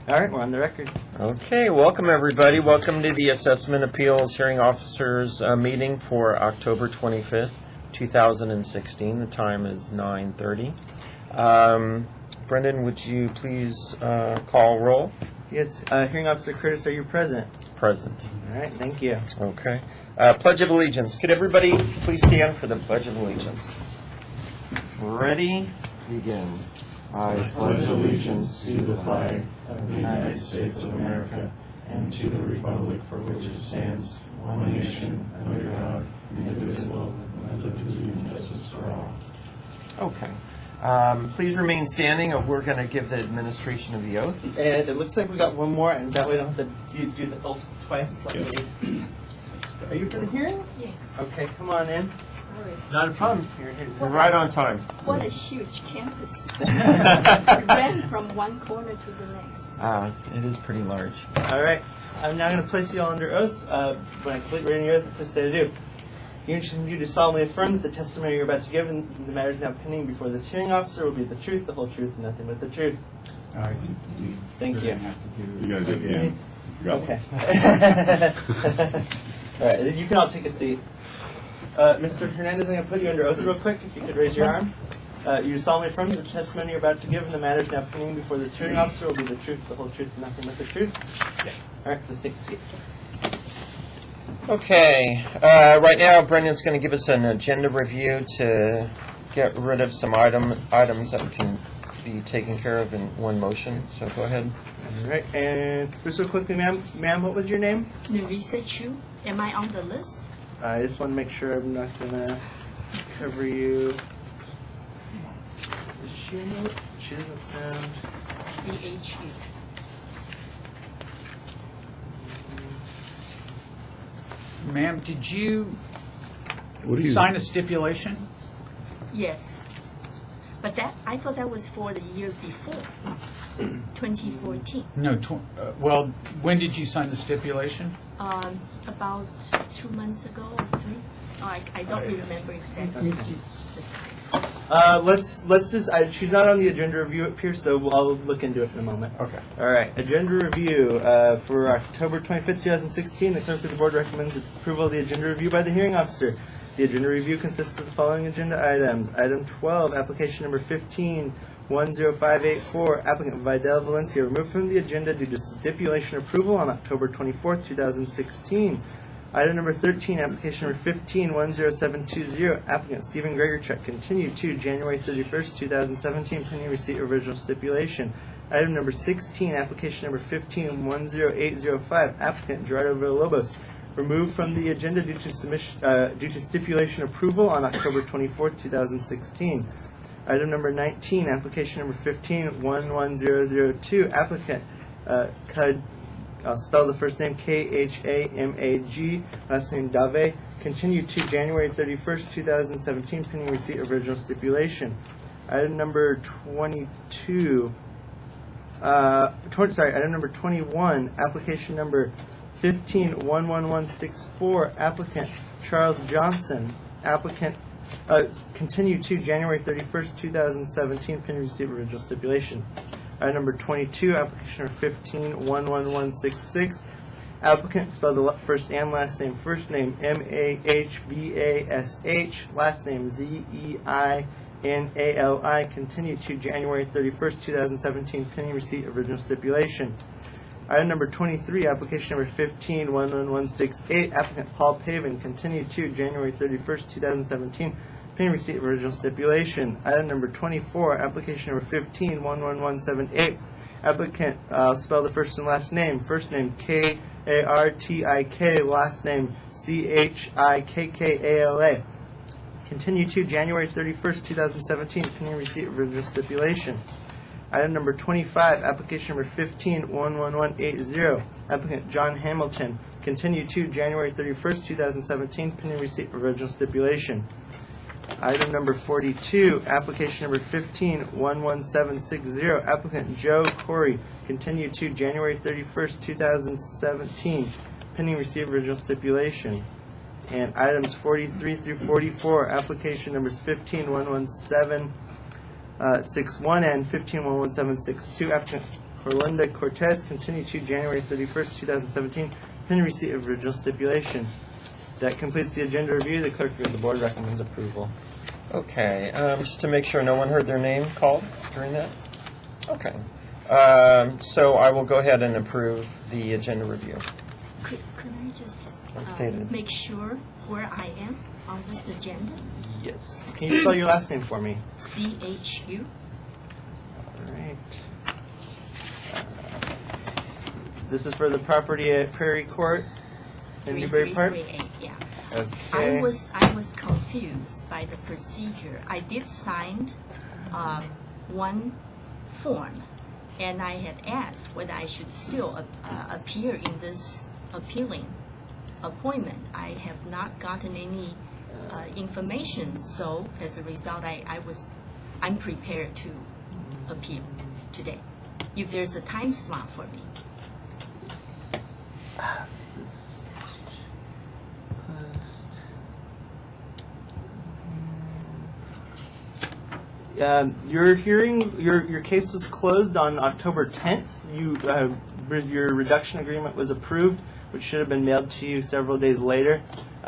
All right, we're on the record. Okay, welcome everybody. Welcome to the Assessment Appeals Hearing Officers meeting for October 25th, 2016. The time is 9:30. Brendan, would you please call roll? Yes, Hearing Officer Curtis, are you present? Present. All right, thank you. Okay. Pledge of Allegiance. Could everybody please stand for the Pledge of Allegiance? Ready? Begin. I pledge allegiance to the flag of the United States of America and to the republic for which it stands, one nation, under God, indivisible, with liberty and justice for all. Okay. Please remain standing, or we're going to give the administration of the oath. And it looks like we got one more, and that way we don't have to do the oath twice. Are you for the hearing? Yes. Okay, come on in. Sorry. Not a problem. You're right on time. What a huge campus. Ran from one corner to the next. It is pretty large. All right, I'm now going to place you all under oath. When I complete reading your oath, please say to do. You do solemnly affirm that the testimony you're about to give in the matters now pending before this hearing officer will be the truth, the whole truth, and nothing but the truth. All right. Thank you. You got to do it again. Okay. All right, you can all take a seat. Mr. Hernandez, I'm going to put you under oath real quick, if you could raise your arm. You solemnly affirm that the testimony you're about to give in the matters now pending before this hearing officer will be the truth, the whole truth, and nothing but the truth? Yes. All right, let's take a seat. Okay. Right now, Brendan's going to give us an agenda review to get rid of some items that can be taken care of in one motion. So go ahead. All right, and just real quickly, ma'am, what was your name? Nerissa Chu, am I on the list? I just want to make sure I'm not going to cover you. Is she in it? She doesn't sound... CHU. Ma'am, did you sign a stipulation? Yes. But that I thought that was for the year before, 2014. No. Well, when did you sign the stipulation? About 2 months ago or 3. Oh, I don't remember exactly the time. Let's just... she's not on the agenda review up here, so I'll look into it in a moment. Okay. All right, agenda review for October 25th, 2016. The clerk of the board recommends approval of the agenda review by the hearing officer. The agenda review consists of the following agenda items. Item 12, application number 15-10584, applicant Vidal Valencia, removed from the agenda due to stipulation approval on October 24th, 2016. Item number 13, application number 15-10720, applicant Stephen Gregorchuk, continued to January 31st, 2017, pending receipt of original stipulation. Item number 16, application number 15-10805, applicant Gerardo Villalobos, removed from the agenda due to stipulation approval on October 24th, 2016. Item number 19, application number 15-11002, applicant I'll spell the first name Khamag, last name Dave, continued to January 31st, 2017, pending receipt of original stipulation. Item number 22, item number 21, application number 15-11164, applicant Charles Johnson, applicant continued to January 31st, 2017, pending receipt of original stipulation. Item number 22, application number 15-11166, applicant, spell the first and last name, first name Mahbash, last name Zeinali, continued to January 31st, 2017, pending receipt of original stipulation. Item number 23, application number 15-11168, applicant Paul Pavin, continued to January 31st, 2017, pending receipt of original stipulation. Item number 24, application number 15-11178, applicant, spell the first and last name, first name Kartik, last name Chikkala, continue to January 31st, 2017, pending receipt of original stipulation. Item number 25, application number 15-11180, applicant John Hamilton, continue to January 31st, 2017, pending receipt of original stipulation. Item number 42, application number 15-11760, applicant Joe Corey, continued to January 31st, 2017, pending receipt of original stipulation. And items 43 through 44, application numbers 15-11761 and 15-11762, applicant Corlinda Cortez, continue to January 31st, 2017, pending receipt of original stipulation. That completes the agenda review. The clerk of the board recommends approval. Okay, just to make sure no one heard their name called during that? Okay. So I will go ahead and approve the agenda review. Could I just Stated. make sure where I am on this agenda? Yes. Can you spell your last name for me? CHU. All right. This is for the property at Prairie Court in Newbury Park? 3338, yeah. Okay. I was confused by the procedure. I did sign one form, and I had asked whether I should still appear in this appealing appointment. I have not gotten any information, so as a result, I'm prepared to appeal today. If there's a time slot for me. This closed. Your hearing, your case was closed on October 10th. Your reduction agreement was approved, which should have been mailed to you several days later,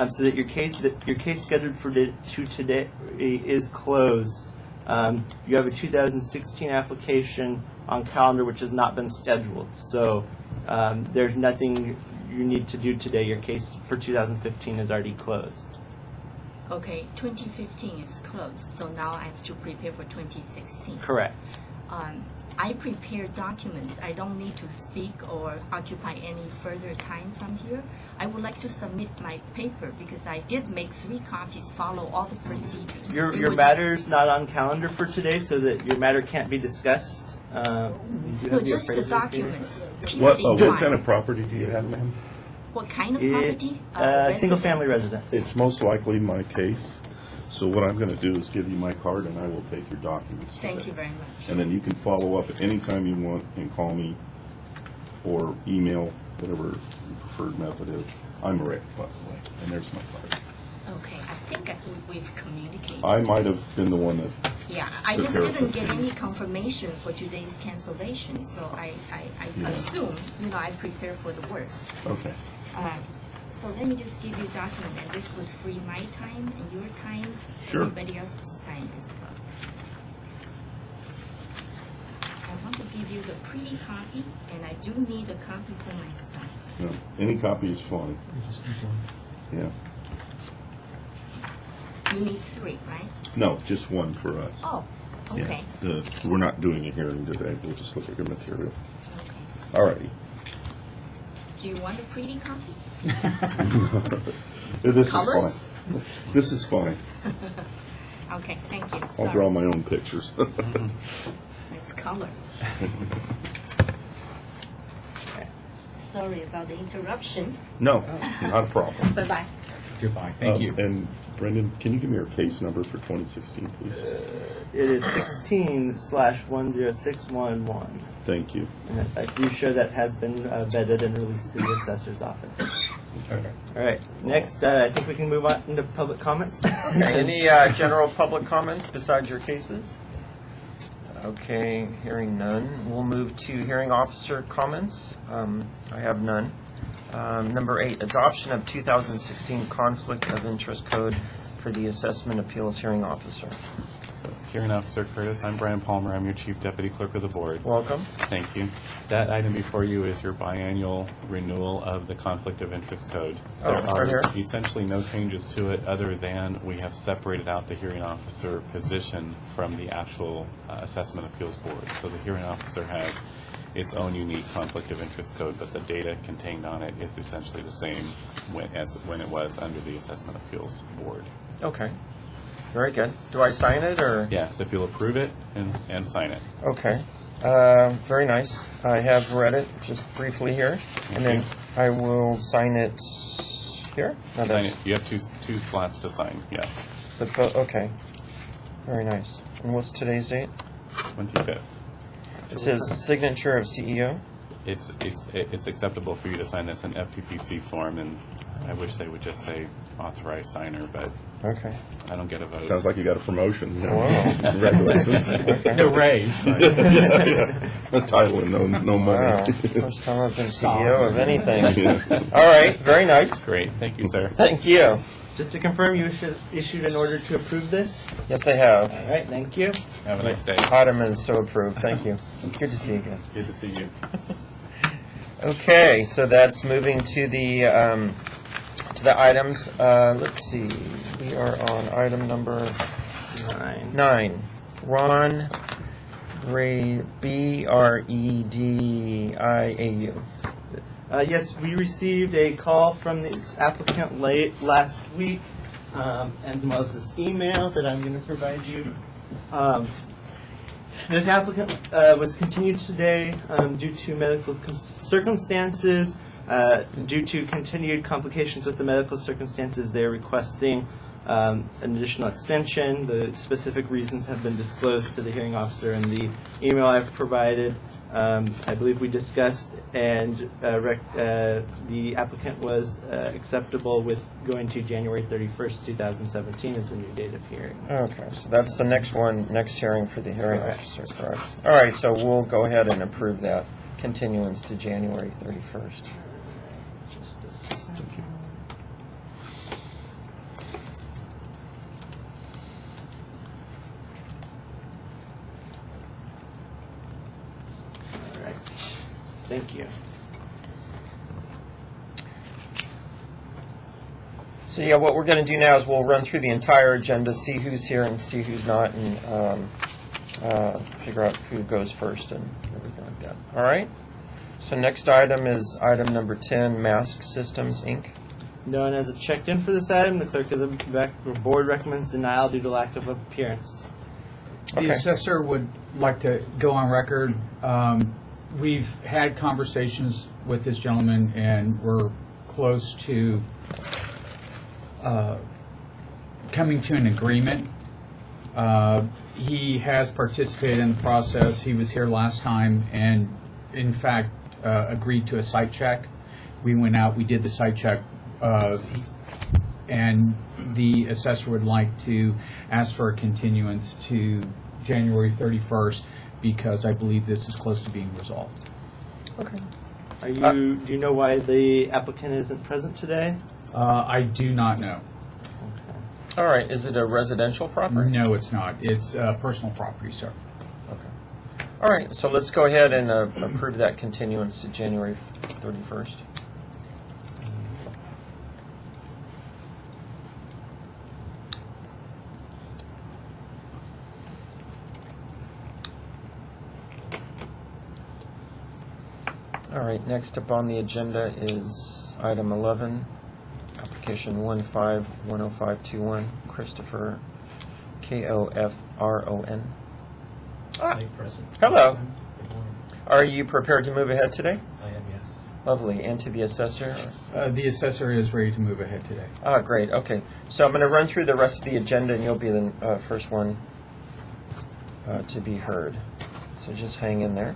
so that your case scheduled for today is closed. You have a 2016 application on calendar which has not been scheduled, so there's nothing you need to do today. Your case for 2015 is already closed. Okay, 2015 is closed, so now I have to prepare for 2016. Correct. I prepare documents. I don't need to speak or occupy any further time from here. I would like to submit my paper because I did make 3 copies, follow all the procedures. Your matter's not on calendar for today, so that your matter can't be discussed. You No, have just the appraiser documents. What period in kind time. of property do you have, ma'am? What kind of here. property? Single-family residence. It's most likely my case. So what I'm going to do is give you my card, and I will take your documents. Thank you very much. And then you can follow up at any time you want and call me or email, whatever your preferred method is. I'm Rick, by the way, and there's my card. Okay, I think we've communicated. I might have been the one that, Yeah, I took just care of didn't it. get any confirmation for today's cancellation, so I Yeah. assume, I prepare for the worst. okay. So let me just give you a document, and this would free my time and your time, Sure. everybody else's time as well. I want to give you the pretty copy, and I do need a copy for myself. No, any copy is fine. Yeah. You need 3, right? No, just one for us. Oh, Yeah. okay. We're not doing a hearing today. We'll just look at your material. Okay. All righty. Do you want a pretty copy? This is Colors? fine. This is fine. Okay, thank you. I'll draw my own pictures. It's color. Sorry about the interruption. No, not a problem. Bye-bye. Goodbye, thank you. And Brendan, can you give me your case number for 2016, please? It is 16/10611. Thank you. And I do show that has been vetted and released to the assessor's office. Okay. All right. Next, I think we can move on into public comments. Any general public comments besides your cases? Okay, hearing none. We'll move to hearing officer comments. I have none. Number 8, adoption of 2016 Conflict of Interest Code for the Assessment Appeals Hearing Officer. So, Hearing Officer Curtis, I'm Brian Palmer. I'm your Chief Deputy Clerk of the Board. Welcome. Thank you. That item before you is your biannual renewal of the Conflict of Interest Code. Oh, There right are here. essentially no changes to it other than we have separated out the hearing officer position from the actual Assessment Appeals Board. So the hearing officer has its own unique conflict of interest code, but the data contained on it is essentially the same as when it was under the Assessment Appeals Board. Okay. Very good. Do I sign it or? Yes, if you'll approve it and sign it. Okay. Very nice. I have read it just briefly here, and then I will sign it here. No, Sign that's- it. You have two slots to sign, yes. Okay. Very nice. And what's today's date? 25th. It says signature of CEO. it's acceptable for you to sign. It's an FTPC form, and I wish they would just say authorized signer, but Okay. I don't get a vote. Sounds like you got a promotion. Wow. Congratulations. No raise. A title and no money. Wow. First time I've been Stop. CEO of anything. Yeah. All right, very nice. Great, thank you, sir. Thank you. Just to confirm, you issued an order to approve this? Yes, I have. All right, thank you. Have a nice day. Item is so approved. Thank you. Good to see you again. Good to see you. Okay, so that's moving to the items. Let's see. We are on item number 9. Ron Brediau. Yes, we received a call from this applicant late last week, and as well as this email that I'm going to provide you. This applicant was continued today due to medical circumstances. Due to continued complications with the medical circumstances, they're requesting an additional extension. The specific reasons have been disclosed to the hearing officer in the email I've provided. I believe we discussed, and the applicant was acceptable with going to January 31st, 2017 as the new date of hearing. Okay, so that's the next hearing for the hearing Correct. officer, correct? All right, so we'll go ahead and approve that continuance to January 31st. Just a second. All right. Thank you. So yeah, what we're going to do now is we'll run through the entire agenda, see who's here and see who's not, and figure out who goes first and everything like that. All right? So next item is item number 10, Mask Systems, Inc. No one has checked in for this item. The clerk of the board recommends denial due to lack of appearance. Okay. The assessor would like to go on record. We've had conversations with this gentleman, and we're close to coming to an agreement. He has participated in the process. He was here last time and, in fact, agreed to a site check. We went out, we did the site check, and the assessor would like to ask for a continuance to January 31st because I believe this is close to being resolved. Okay. Do you know why the applicant isn't present today? I do not know. All right, is it a residential property? No, it's not. It's personal property, sir. Okay. All right, so let's go ahead and approve that continuance to January 31st. All right, next up on the agenda is item 11, application 15-10521, Christopher, Kofron. Hello. Are you prepared to move ahead today? I am, yes. Lovely. And to the assessor? The assessor is ready to move ahead today. Ah, great. Okay. So I'm going to run through the rest of the agenda, and you'll be the first one to be heard. So just hang in there.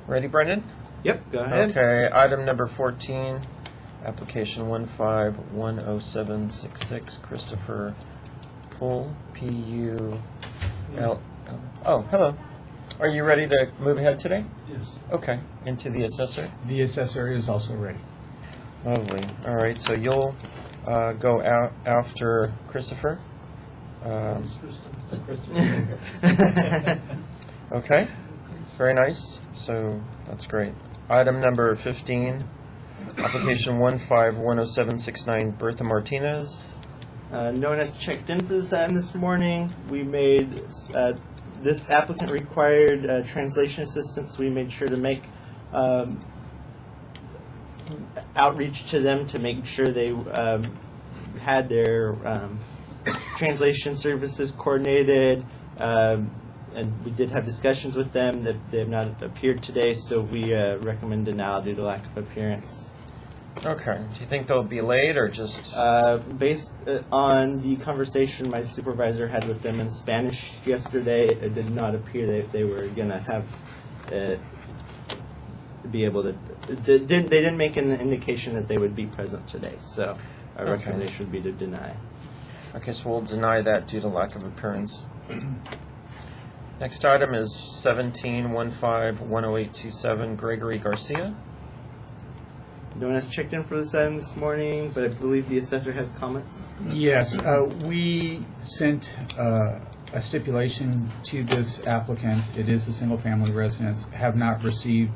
Ready, Brendan? Yep, go ahead. Okay. Item number 14, application 15-10766, Christopher Pull, P-U-L. Oh, hello. Are you ready to move ahead today? Yes. Okay. Into the assessor? The assessor is also ready. Lovely. All right, so you'll go out after Christopher. Okay. Very nice. So that's great. Item number 15, application 15-10769, Bertha Martinez. No one has checked in for this item this morning. We made, this applicant required translation assistance. We made sure to make outreach to them to make sure they had their translation services coordinated. And we did have discussions with them that they have not appeared today, so we recommend denial due to lack of appearance. Okay. Do you think they'll be late or just? Based on the conversation my supervisor had with them in Spanish yesterday, it did not appear that they were going to have be able to. They didn't make an indication that they would be present today, so our Okay. recommendation would be to deny. Okay, so we'll deny that due to lack of appearance. Next item is 17-15-10827, Gregory Garcia. No one has checked in for this item this morning, but I believe the assessor has comments. Yes, we sent a stipulation to this applicant. It is a single-family residence. Have not received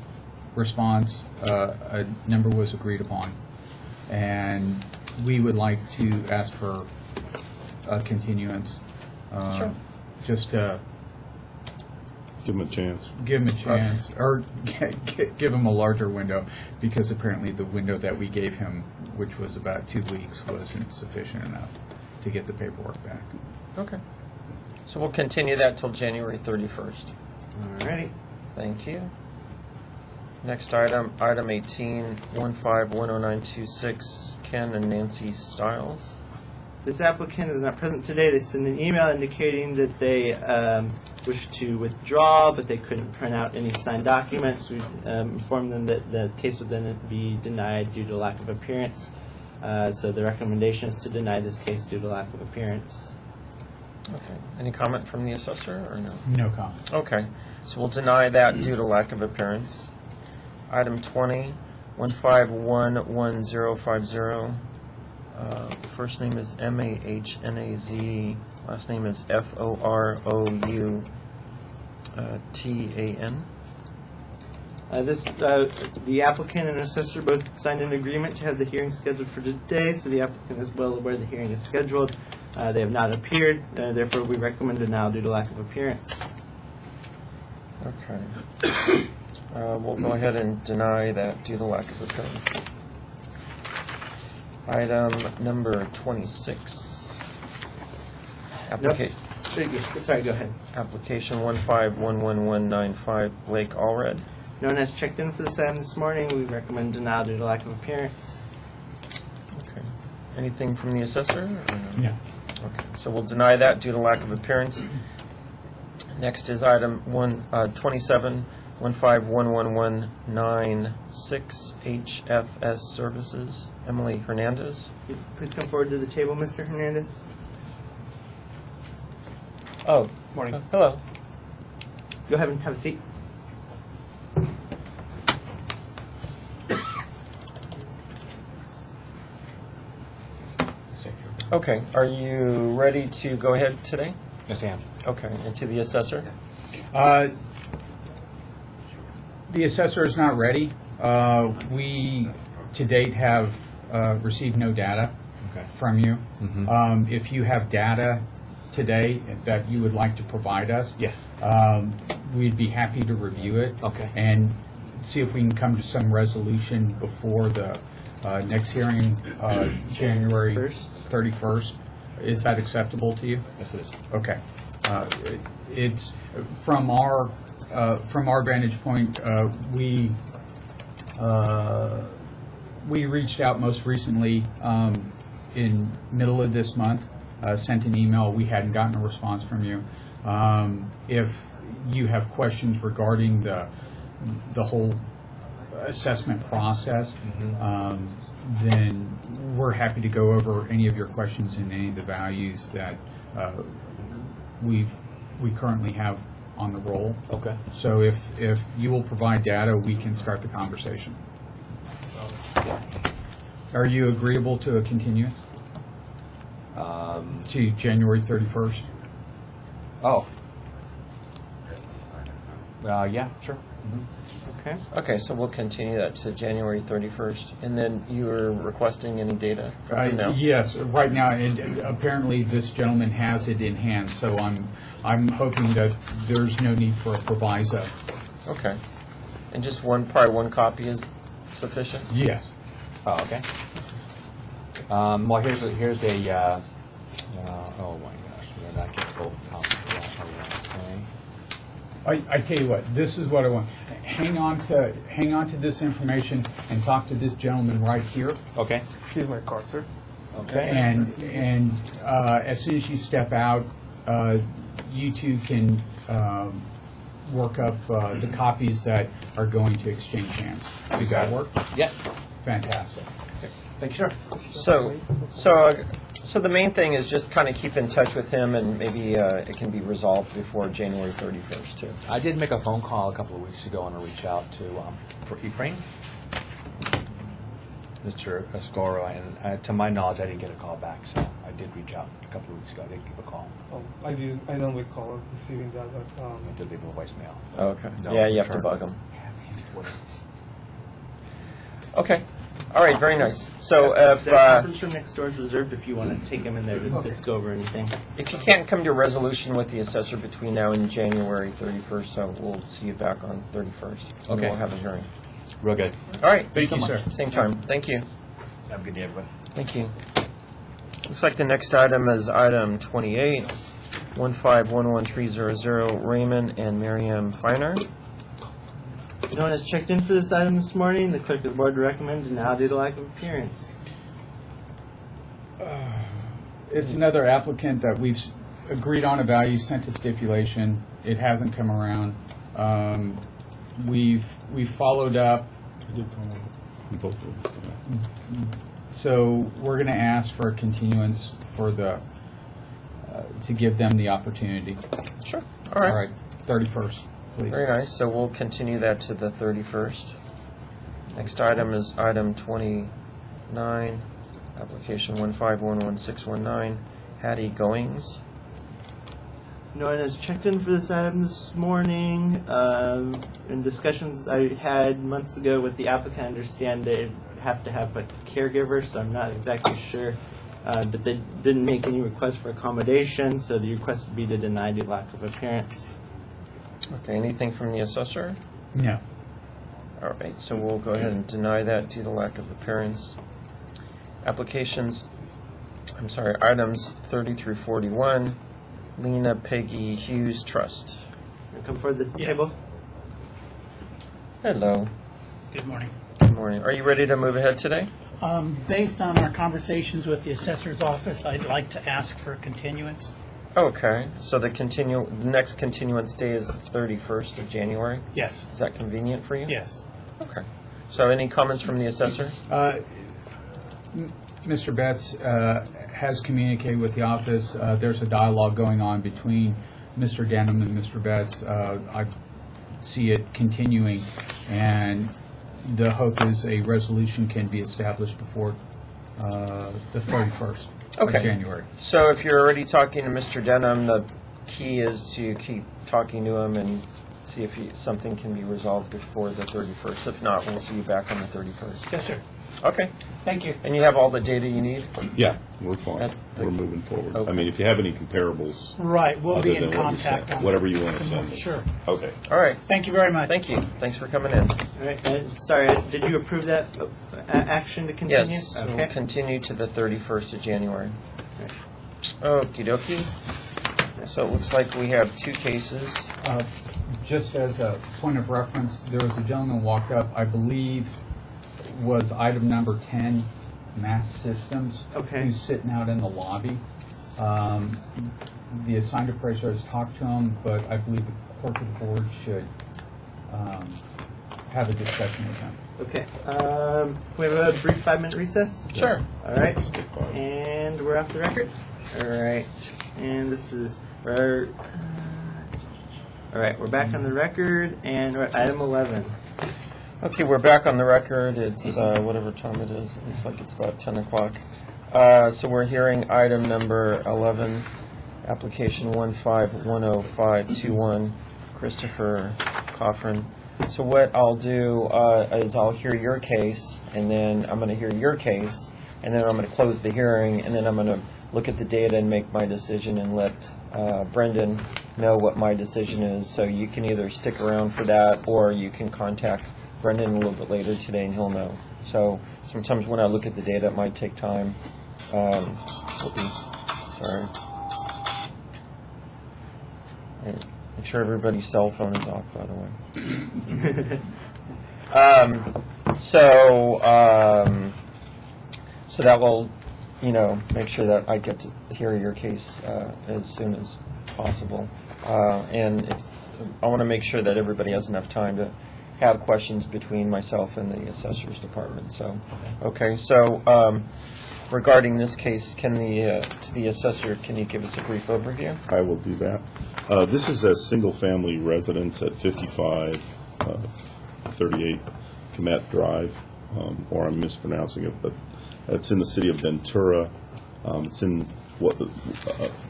response. A number was agreed upon. And we would like to ask for a continuance. Sure. Just to Give them a chance. give him a chance, or give him a larger window, because apparently the window that we gave him, which was about 2 weeks, wasn't sufficient enough to get the paperwork back. Okay. So we'll continue that till January 31st. Alrighty. Thank you. Next item, item 18-15-10926, Ken and Nancy Stiles. This applicant is not present today. They sent an email indicating that they wish to withdraw, but they couldn't print out any signed documents. We informed them that the case would then be denied due to lack of appearance. So the recommendation is to deny this case due to lack of appearance. Okay. Any comment from the assessor or no? No comment. Okay. So we'll deny that due to lack of appearance. Item 20-15-11050. The first name is Mahnaz. Last name is Forouttan. The applicant and assessor both signed an agreement to have the hearing scheduled for today, so the applicant is well aware the hearing is scheduled. They have not appeared, therefore we recommend denial due to lack of appearance. Okay. We'll go ahead and deny that due to lack of appearance. Item number 26. Sorry, go ahead. Application 15-11195, Blake Allred. No one has checked in for this item this morning. We recommend denial due to lack of appearance. Okay. Anything from the assessor? Or no? Yeah. Okay, so we'll deny that due to lack of appearance. Next is item 27-15-11196, HFS Services, Emily Hernandez. Please come forward to the table, Mr. Hernandez. Oh, Morning. Hello. Go ahead and have a seat. Okay, are you ready to go ahead today? Yes, I am. Okay, and to the assessor? The assessor is not ready. We, to date, have received no data Okay. from you. Mhm. If you have data today that you would like to provide us, Yes. we'd be happy to review it. Okay. And see if we can come to some resolution before the next hearing, January 31st. Is that acceptable to you? Yes, it is. Okay. It's from our vantage point. We reached out most recently in middle of this month. Sent an email. We hadn't gotten a response from you. If you have questions regarding the whole assessment process, then we're happy to go over any of your questions and any of the values that we currently have on the roll. Okay. So if you will provide data, we can start the conversation. Are you agreeable to a continuance to January 31st? Oh. Yeah, sure. Okay. Okay, so we'll continue that to January 31st. And then you're requesting any data from them now? Yes, right now, and apparently this gentleman has it in hand, so I'm hoping that there's no need for a proviso. Okay. And just probably one copy is sufficient? Yes. Oh, okay. Well, here's a oh my gosh, we gotta get both copies of that. Okay. I tell you what, this is what I want. Hang on to this information and talk to this gentleman right here. Okay. Here's my card, sir. Okay. And as soon as you step out, you two can work up the copies that are going to exchange hands. Does that work? Yes. Fantastic. Thank you, sir. So the main thing is just kind of keep in touch with him, and maybe it can be resolved before January 31st, too. I did make a phone call a couple of weeks ago and I reached out to for Ephraim, Mr. Escoro, and to my knowledge, I didn't get a call back. So I did reach out a couple of weeks ago. I didn't give a call. I don't recall receiving that, but I did leave a voicemail. Okay. No, Yeah, you have to sure. bug him. Okay. All right, very nice. So if The conference room next door is reserved if you want to take him in there to just go over anything. if you can't come to a resolution with the assessor between now and January 31st, so we'll see you back on 31st. And Okay. we'll have a hearing. Real good. All right. Thank you, sir. Same time. Thank you. Have a good day, everybody. Thank you. Looks like the next item is item 28, 1511300, Raymond and Miriam Feiner. No one has checked in for this item this morning. The clerk of the board would recommend denial due to lack of appearance. It's another applicant that we've agreed on a value, sent to stipulation. It hasn't come around. We've followed up, so we're going to ask for a continuance for the to give them the opportunity. Sure. All right. All right, 31st, please. Very nice. So we'll continue that to the 31st. Next item is item 29, application 1511619, Hattie Goings. No one has checked in for this item this morning. In discussions I had months ago with the applicant, I understand they have to have a caregiver, so I'm not exactly sure. But they didn't make any request for accommodation, so the request would be to deny due to lack of appearance. Okay, anything from the assessor? No. All right, so we'll go ahead and deny that due to lack of appearance. Items 30 through 41, Lena Peggy Hughes Trust. Come forward to the table. Hello. Good morning. Good morning. Are you ready to move ahead today? Based on our conversations with the assessor's office, I'd like to ask for a continuance. Okay, so the next continuance day is the 31st of January? Yes. Is that convenient for you? Yes. Okay. So any comments from the assessor? Mr. Betts has communicated with the office. There's a dialogue going on between Mr. Denham and Mr. Betts. I see it continuing, and the hope is a resolution can be established before the 31st of Okay. January. So if you're already talking to Mr. Denham, the key is to keep talking to him and see if something can be resolved before the 31st. If not, we'll see you back on the 31st. Yes, sir. Okay. Thank you. And you have all the data you need? Yeah, we're fine. At the- We're moving forward. Okay. I mean, if you have any comparables, Right, we'll other be in than what you contact. sent, on whatever you want to send. Sure. Okay. All right. Thank you very much. Thank you. Thanks for coming in. All right. Sorry, did you approve that action to continue? Yes, we'll Okay. continue to the 31st of January. Okie dokie. So it looks like we have two cases. Just as a point of reference, there was a gentleman walked up, I believe was item number 10, Mass Systems. Okay. Who's sitting out in the lobby. The assigned appraiser has talked to him, but I believe the clerk of the board should have a discussion with him. Okay. Can we have a brief 5-minute recess? Sure. All right. And we're off the record. All right. And this is our. All right. We're back on the record, and we're at item 11. Okay, we're back on the record. It's whatever time it is. It looks like it's about 10 o'clock. So we're hearing item number 11, application 1510521, Christopher Coffrin. So what I'll do is I'll hear your case, and then I'm going to hear your case, and then I'm going to close the hearing, and then I'm going to look at the data and make my decision and let Brendan know what my decision is. So you can either stick around for that, or you can contact Brendan a little bit later today and he'll know. So sometimes when I look at the data, it might take time. Sorry. Make sure everybody's cell phone is off, by the way. So that will, make sure that I get to hear your case as soon as possible. And I want to make sure that everybody has enough time to have questions between myself and the assessor's department. So, okay. So, regarding this case, to the assessor, can you give us a brief overview? I will do that. This is a single-family residence at 5538 Comet Drive, or I'm mispronouncing it, but it's in the city of Ventura. It's in what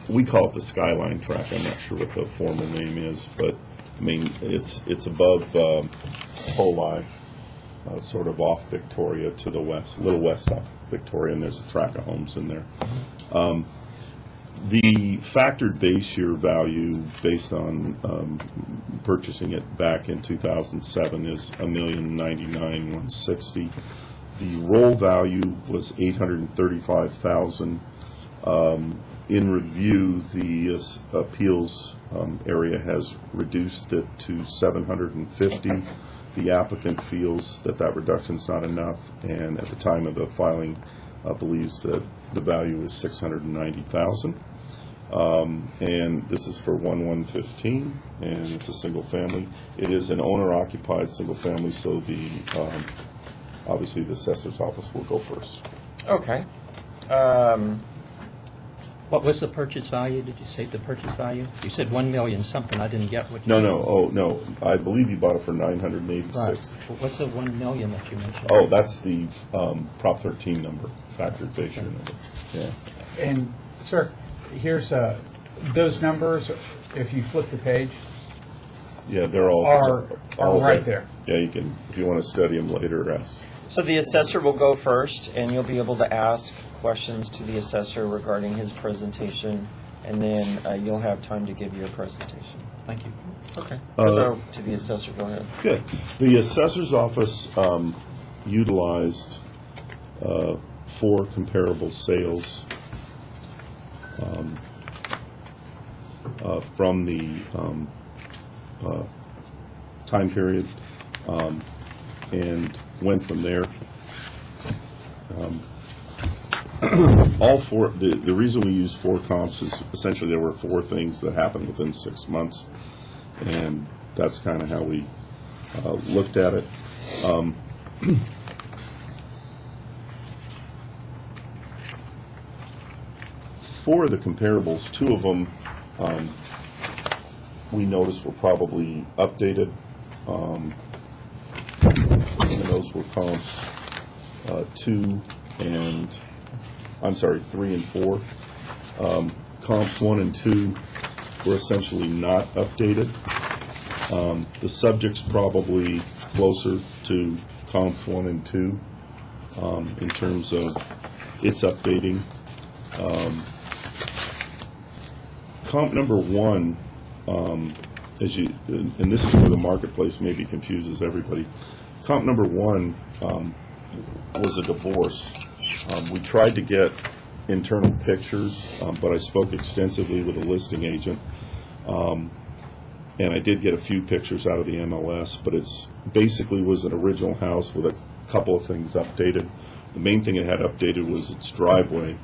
we call it the Skyline Track. I'm not sure what the formal name is, but I mean it's above Poli, sort of off Victoria to the west, a little west off Victoria, and there's a tract of homes in there. The factored base year value based on purchasing it back in 2007 is $1,099,160. The roll value was $835,000. In review, the appeals area has reduced it to $750,000. The applicant feels that reduction is not enough, and at the time of the filing, believes that the value is $690,000. And this is for 1115, and it's a single family. It is an owner-occupied single family, so the obviously the assessor's office will go first. Okay. What was the purchase value? Did you say the purchase value? You said 1 million something. I didn't get what you No. Oh, no. I believe you bought it for $986,000. Right. What's the 1 million that you mentioned? Oh, that's the Prop 13 number, factored base year number. Yeah. And, sir, here's those numbers, if you flip the page, Yeah, they're all are right there. Yeah, you can, if you want to study them later, ask. So the assessor will go first, and you'll be able to ask questions to the assessor regarding his presentation, and then you'll have time to give your presentation. Thank you. Okay. So to the assessor, go ahead. Good. The assessor's office utilized 4 comparable sales from the time period and went from there. All 4, the reason we use 4 comps is essentially there were 4 things that happened within 6 months, and that's kind of how we looked at it. For the comparables, 2 of them we noticed were probably updated, and those were comps 3 and 4. Comps 1 and 2 were essentially not updated. The subject's probably closer to comps 1 and 2 in terms of its updating. Comp number 1, and this is where the marketplace maybe confuses everybody. Comp number 1 was a divorce. We tried to get internal pictures, but I spoke extensively with a listing agent, and I did get a few pictures out of the MLS, but it's basically was an original house with a couple of things updated. The main thing it had updated was its driveway,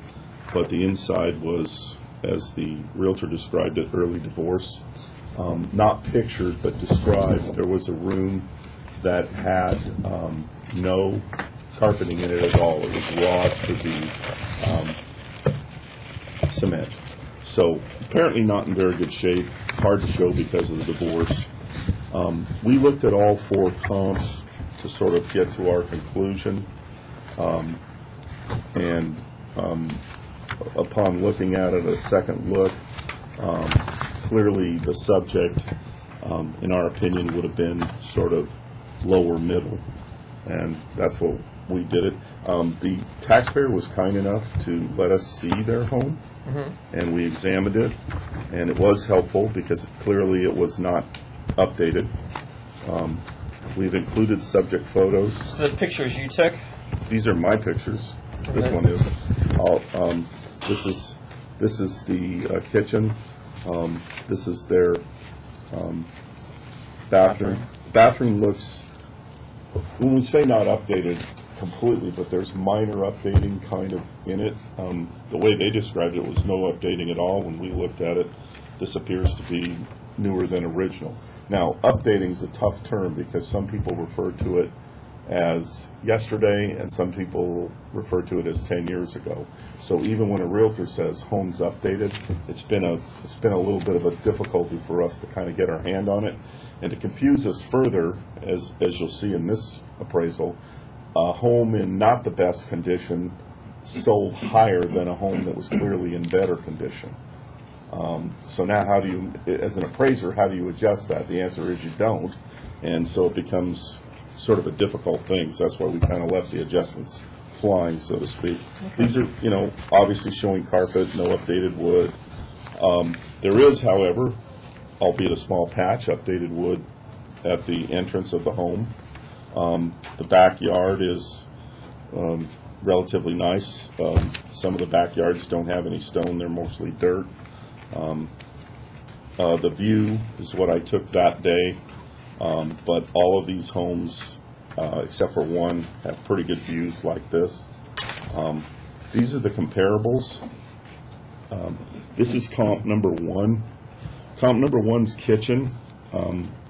but the inside was, as the realtor described it, early divorce. Not pictured, but described. There was a room that had no carpeting in it at all. It was raw to the cement. So apparently not in very good shape. Hard to show because of the divorce. We looked at all 4 comps to sort of get to our conclusion. And upon looking at it a second look, clearly the subject, in our opinion, would have been sort of lower middle, and that's what we did it. The taxpayer was kind enough to let us see their home, and we examined it, and it was helpful because clearly it was not updated. We've included subject photos. So the pictures you took? These are my pictures. This one is. This is the kitchen. This is their bathroom. Bathroom looks, when we say not updated completely, but there's minor updating kind of in it. The way they described it was no updating at all. When we looked at it, this appears to be newer than original. Now, updating is a tough term because some people refer to it as yesterday and some people refer to it as 10 years ago. So even when a realtor says home's updated, it's been a little bit of a difficulty for us to kind of get our hand on it. And to confuse us further, as you'll see in this appraisal, a home in not the best condition sold higher than a home that was clearly in better condition. So now how do you, as an appraiser, how do you adjust that? The answer is you don't. And so it becomes sort of a difficult thing. So that's why we kind of left the adjustments flying, so to speak. These are, obviously showing carpet, no updated wood. There is, however, albeit a small patch, updated wood at the entrance of the home. The backyard is relatively nice. Some of the backyards don't have any stone, they're mostly dirt. The view is what I took that day, but all of these homes, except for one, have pretty good views like this. These are the comparables. This is comp number 1. Comp number 1's kitchen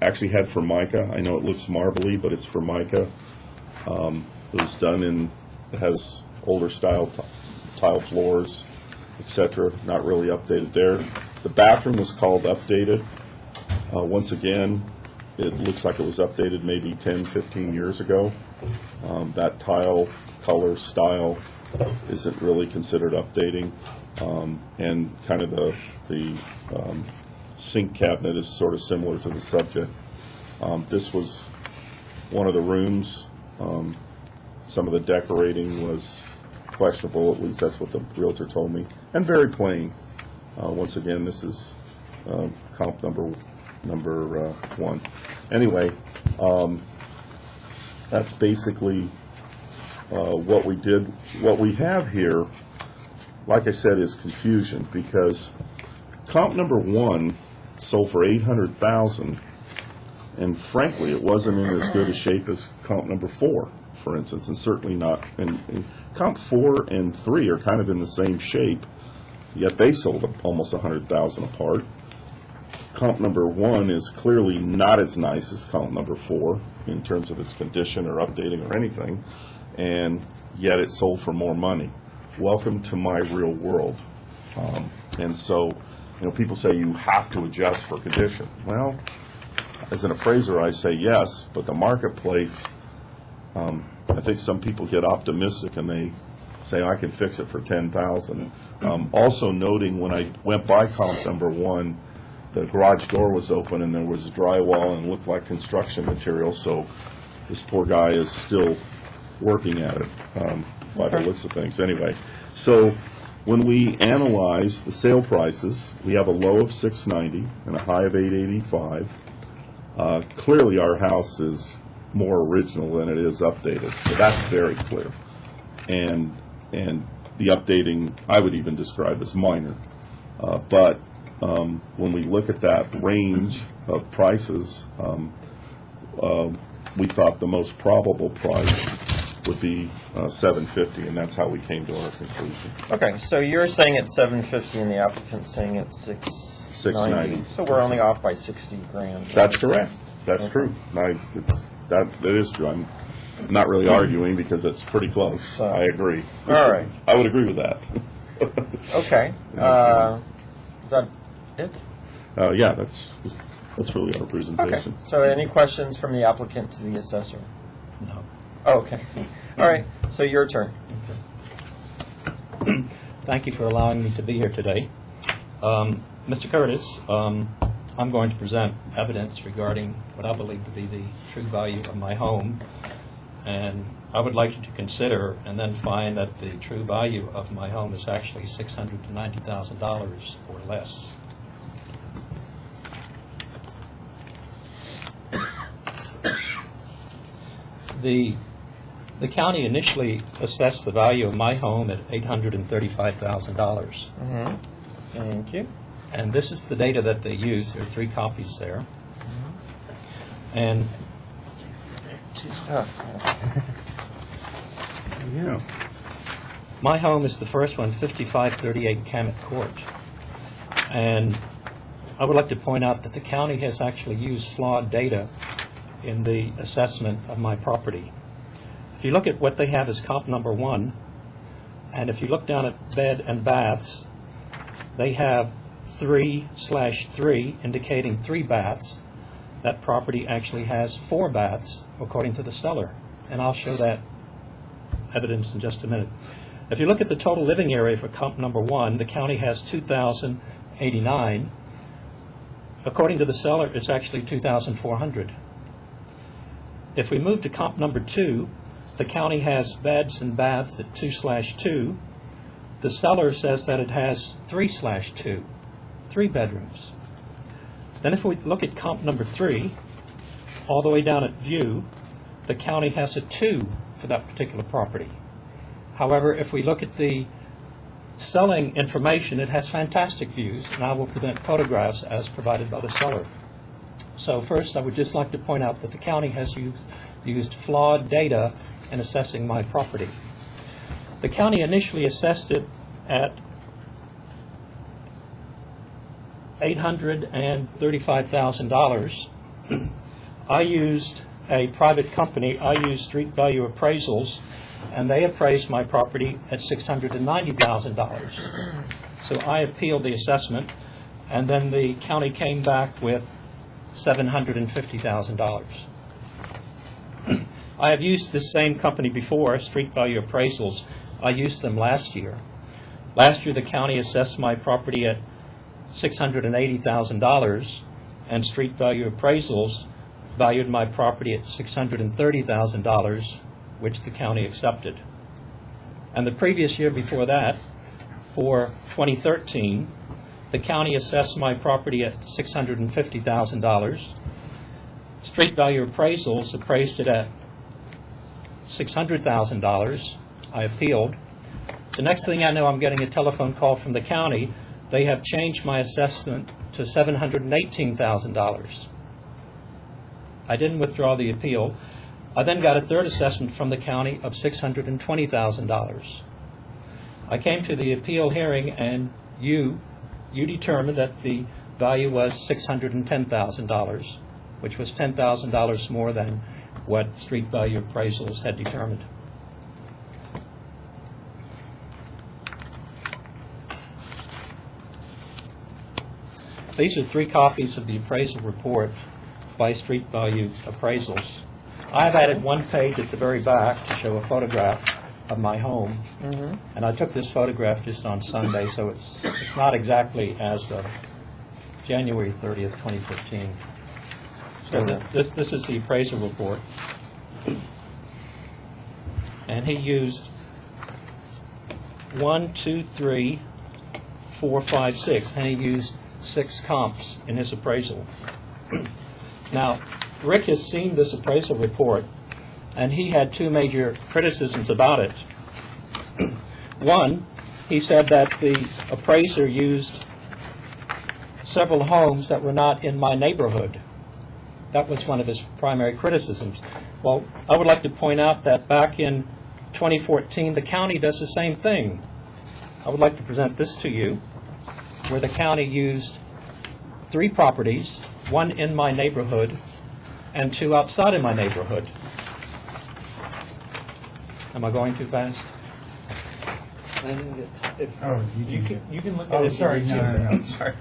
actually had Formica. I know it looks marbly, but it's Formica. It was done in, it has older style tile floors, etc. Not really updated there. The bathroom is called updated. Once again, it looks like it was updated maybe 10, 15 years ago. That tile color style isn't really considered updating. And kind of the sink cabinet is sort of similar to the subject. This was one of the rooms. Some of the decorating was questionable, at least that's what the realtor told me, and very plain. Once again, this is comp number 1. Anyway, that's basically what we did. What we have here, like I said, is confusion because comp number 1 sold for $800,000, and frankly, it wasn't in as good a shape as comp number 4, for instance, and certainly not. And comp 4 and 3 are kind of in the same shape, yet they sold almost $100,000 apart. Comp number 1 is clearly not as nice as comp number 4 in terms of its condition or updating or anything, and yet it sold for more money. Welcome to my real world. And so, people say you have to adjust for condition. Well, as an appraiser, I say yes, but the marketplace, I think some people get optimistic and they say, I can fix it for $10,000. Also noting when I went by comp number 1, the garage door was open and there was drywall and looked like construction material, so this poor guy is still working at it by the looks of things. Anyway, so when we analyze the sale prices, we have a low of $690 and a high of $885. Clearly our house is more original than it is updated, so that's very clear. And the updating I would even describe as minor. But when we look at that range of prices, we thought the most probable price would be $750, and that's how we came to our conclusion. Okay, so you're saying it's $750 and the applicant's saying it's $690. So we're only off by $60,000. That's correct. That's true. That is true. I'm not really arguing because it's pretty close. I agree. All right. I would agree with that. Okay. Is that it? Yeah, that's really our presentation. Okay. So any questions from the applicant to the assessor? No. Oh, okay. All right. So your turn. Thank you for allowing me to be here today. Mr. Curtis, I'm going to present evidence regarding what I believe to be the true value of my home, and I would like you to consider and then find that the true value of my home is actually $690,000 or less. The county initially assessed the value of my home at $835,000. Thank you. And this is the data that they use. There are 3 copies there. And Yeah. my home is the first one, 5538 Camet Court. And I would like to point out that the county has actually used flawed data in the assessment of my property. If you look at what they have as comp number 1, and if you look down at bed and baths, they have 3/3 indicating 3 baths. That property actually has 4 baths according to the seller, and I'll show that evidence in just a minute. If you look at the total living area for comp number 1, the county has 2,089. According to the seller, it's actually 2,400. If we move to comp number 2, the county has beds and baths at 2/2. The seller says that it has 3/2, 3 bedrooms. Then if we look at comp number 3, all the way down at view, the county has a 2 for that particular property. However, if we look at the selling information, it has fantastic views, and I will present photographs as provided by the seller. So first, I would just like to point out that the county has used flawed data in assessing my property. The county initially assessed it at $835,000. I used a private company. I used Street Value Appraisals, and they appraised my property at $690,000. So I appealed the assessment, and then the county came back with $750,000. I have used this same company before, Street Value Appraisals. I used them last year. Last year, the county assessed my property at $680,000, and Street Value Appraisals valued my property at $630,000, which the county accepted. And the previous year before that, for 2013, the county assessed my property at $650,000. Street Value Appraisals appraised it at $600,000. I appealed. The next thing I know, I'm getting a telephone call from the county. They have changed my assessment to $718,000. I didn't withdraw the appeal. I then got a third assessment from the county of $620,000. I came to the appeal hearing, and you determined that the value was $610,000, which was $10,000 more than what Street Value Appraisals had determined. These are 3 copies of the appraisal report by Street Value Appraisals. I've added 1 page at the very back to show a photograph of my home, and I took this photograph just on Sunday, so it's not exactly as of January 30th, 2015. So this is the appraisal report, and he used 1, 2, 3, 4, 5, 6, and he used 6 comps in his appraisal. Now, Rick has seen this appraisal report, and he had 2 major criticisms about it. One, he said that the appraiser used several homes that were not in my neighborhood. That was one of his primary criticisms. Well, I would like to point out that back in 2014, the county does the same thing. I would like to present this to you, where the county used 3 properties, 1 in my neighborhood and 2 outside of my neighborhood. Am I going too fast? You can look at it. Sorry, no. Sorry.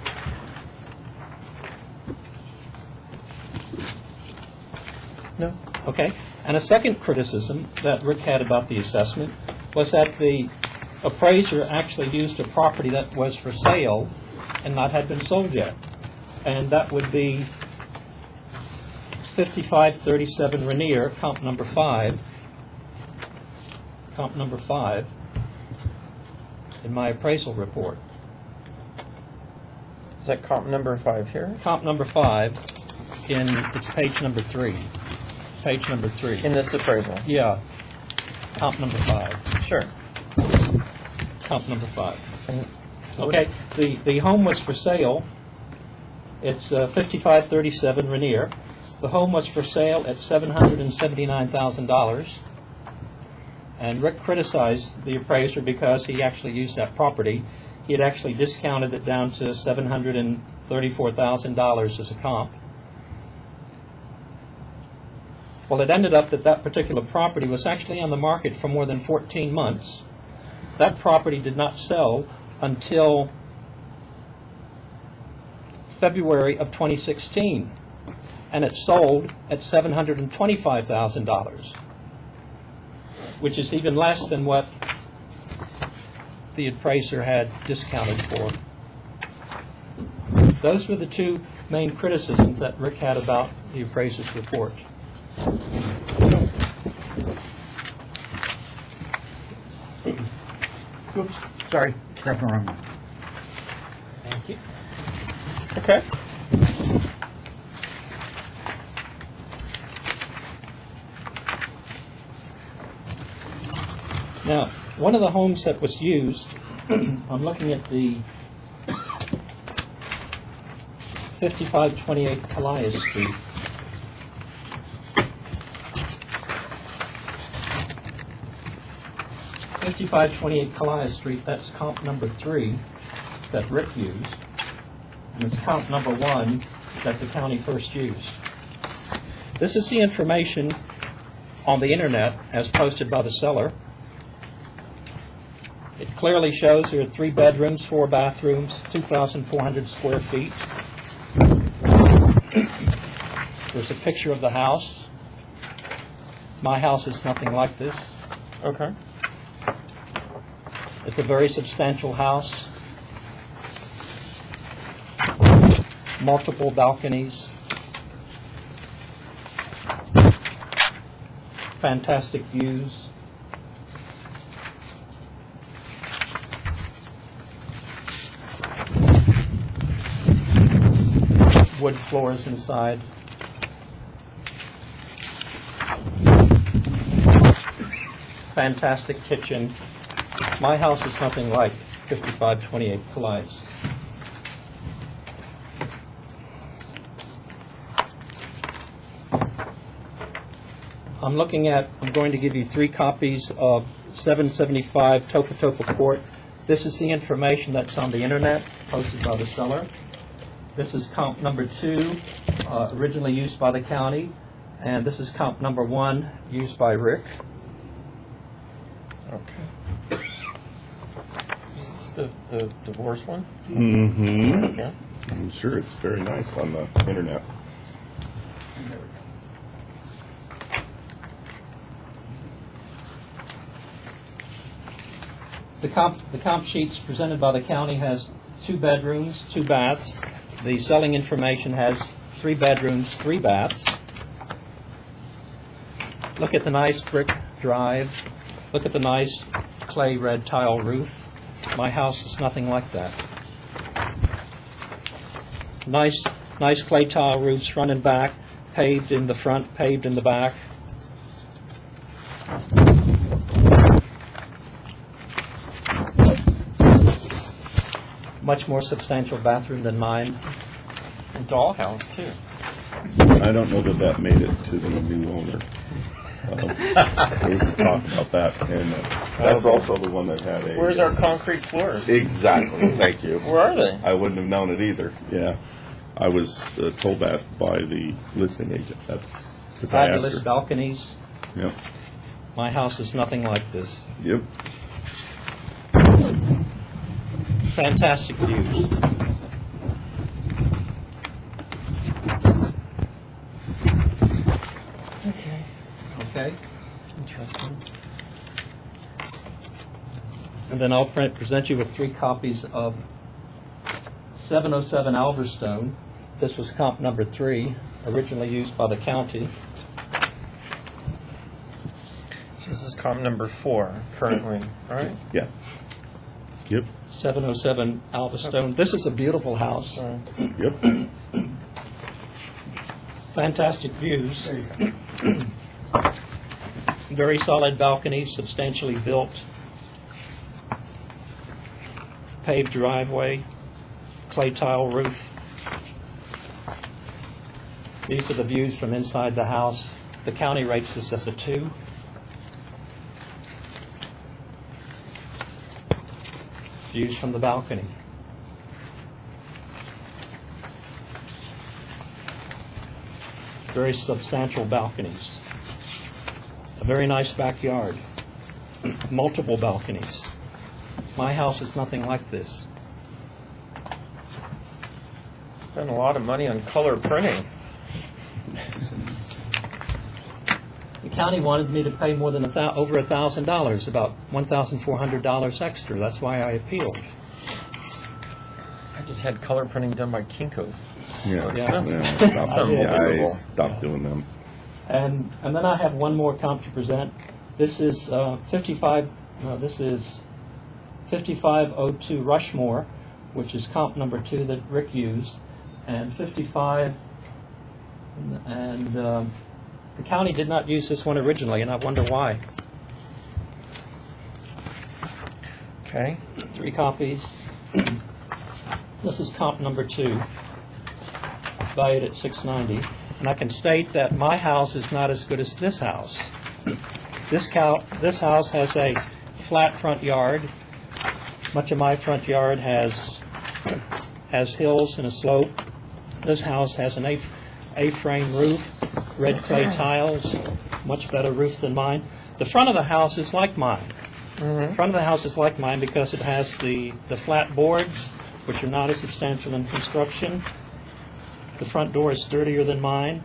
No. Okay. And a second criticism that Rick had about the assessment was that the appraiser actually used a property that was for sale and not had been sold yet. And that would be 5537 Rainier, comp number 5. Comp number 5 in my appraisal report. Is that comp number 5 here? Comp number 5 it's page number 3. Page number 3. In this appraisal? Yeah. Comp number 5. Sure. Comp number 5. Okay. The home was for sale. It's 5537 Rainier. The home was for sale at $779,000. And Rick criticized the appraiser because he actually used that property. he had actually discounted it down to $734,000 as a comp. Well, it ended up that that particular property was actually on the market for more than 14 months. That property did not sell until February of 2016, and it sold at $725,000, which is even less than what the appraiser had discounted for. Those were the two main criticisms that Rick had about the appraiser's report. Oops, sorry, grabbed the wrong one. Thank you. Okay. Now, one of the homes that was used, I'm looking at the 5528 Callias Street. Callias Street, that's comp number 3 that Rick used, and it's comp number 1 that the county first used. This is the information on the internet as posted by the seller. It clearly shows there are 3 bedrooms, 4 bathrooms, 2,400 square feet. There's a picture of the house. My house is nothing like this. Okay. It's a very substantial house. Multiple balconies. Fantastic views. Wood floors inside. Fantastic kitchen. My house is nothing like 5528 Callias. I'm going to give you 3 copies of 775 Topatopa Court. This is the information that's on the internet, posted by the seller. This is comp number 2, originally used by the county, and this is comp number 1, used by Rick. Okay. Is this the divorce one? Mm-hmm. Yeah. I'm sure it's very nice on the internet. The comp sheets presented by the county has 2 bedrooms, 2 baths. The selling information has 3 bedrooms, 3 baths. Look at the nice brick drive. Look at the nice clay red tile roof. My house is nothing like that. Nice clay tile roofs front and back, paved in the front, paved in the back. Much more substantial bathroom than mine. And dollhouse, too. I don't know that that made it to the new owner. There was talk about that, and that's also the one that had a... Where's our concrete floors? Exactly, thank you. Where are they? I wouldn't have known it either, yeah. I was told that by the listing agent, that's, because I asked Fabulous her. balconies. Yep, My house is nothing like this. yep. Fantastic views. Okay. Interesting. And then I'll present you with 3 copies of 707 Alverstone. This was comp number 3, originally used by the county. So this is comp number 4 currently, all right? Yeah. Yep, 707 Alverstone. This is a beautiful house. All right. yep. Fantastic views. Very solid balconies, substantially built. Paved driveway, clay tile roof. These are the views from inside the house. The county rates this as a 2. views from the balcony. Very substantial balconies. A very nice backyard. Multiple balconies. My house is nothing like this. Spent a lot of money on color printing. The county wanted me to pay more than over $1,000, about $1,400 extra. That's why I appealed. I just had color printing done by Kinko's. Yeah, Yeah. Stop doing them. And then I have one more comp to present. This is 5502 Rushmore, which is comp number 2 that Rick used, and 55, and the county did not use this one originally, and I wonder why. Okay. 3 copies. This is comp number 2, valued at $690, and I can state that my house is not as good as this house. This house has a flat front yard. Much of my front yard has hills and a slope. This house has an A-frame roof, red clay tiles, much better roof than mine. The front of the house is like mine. The front of the house is like mine because it has the flat boards, which are not as substantial in construction. The front door is sturdier than mine.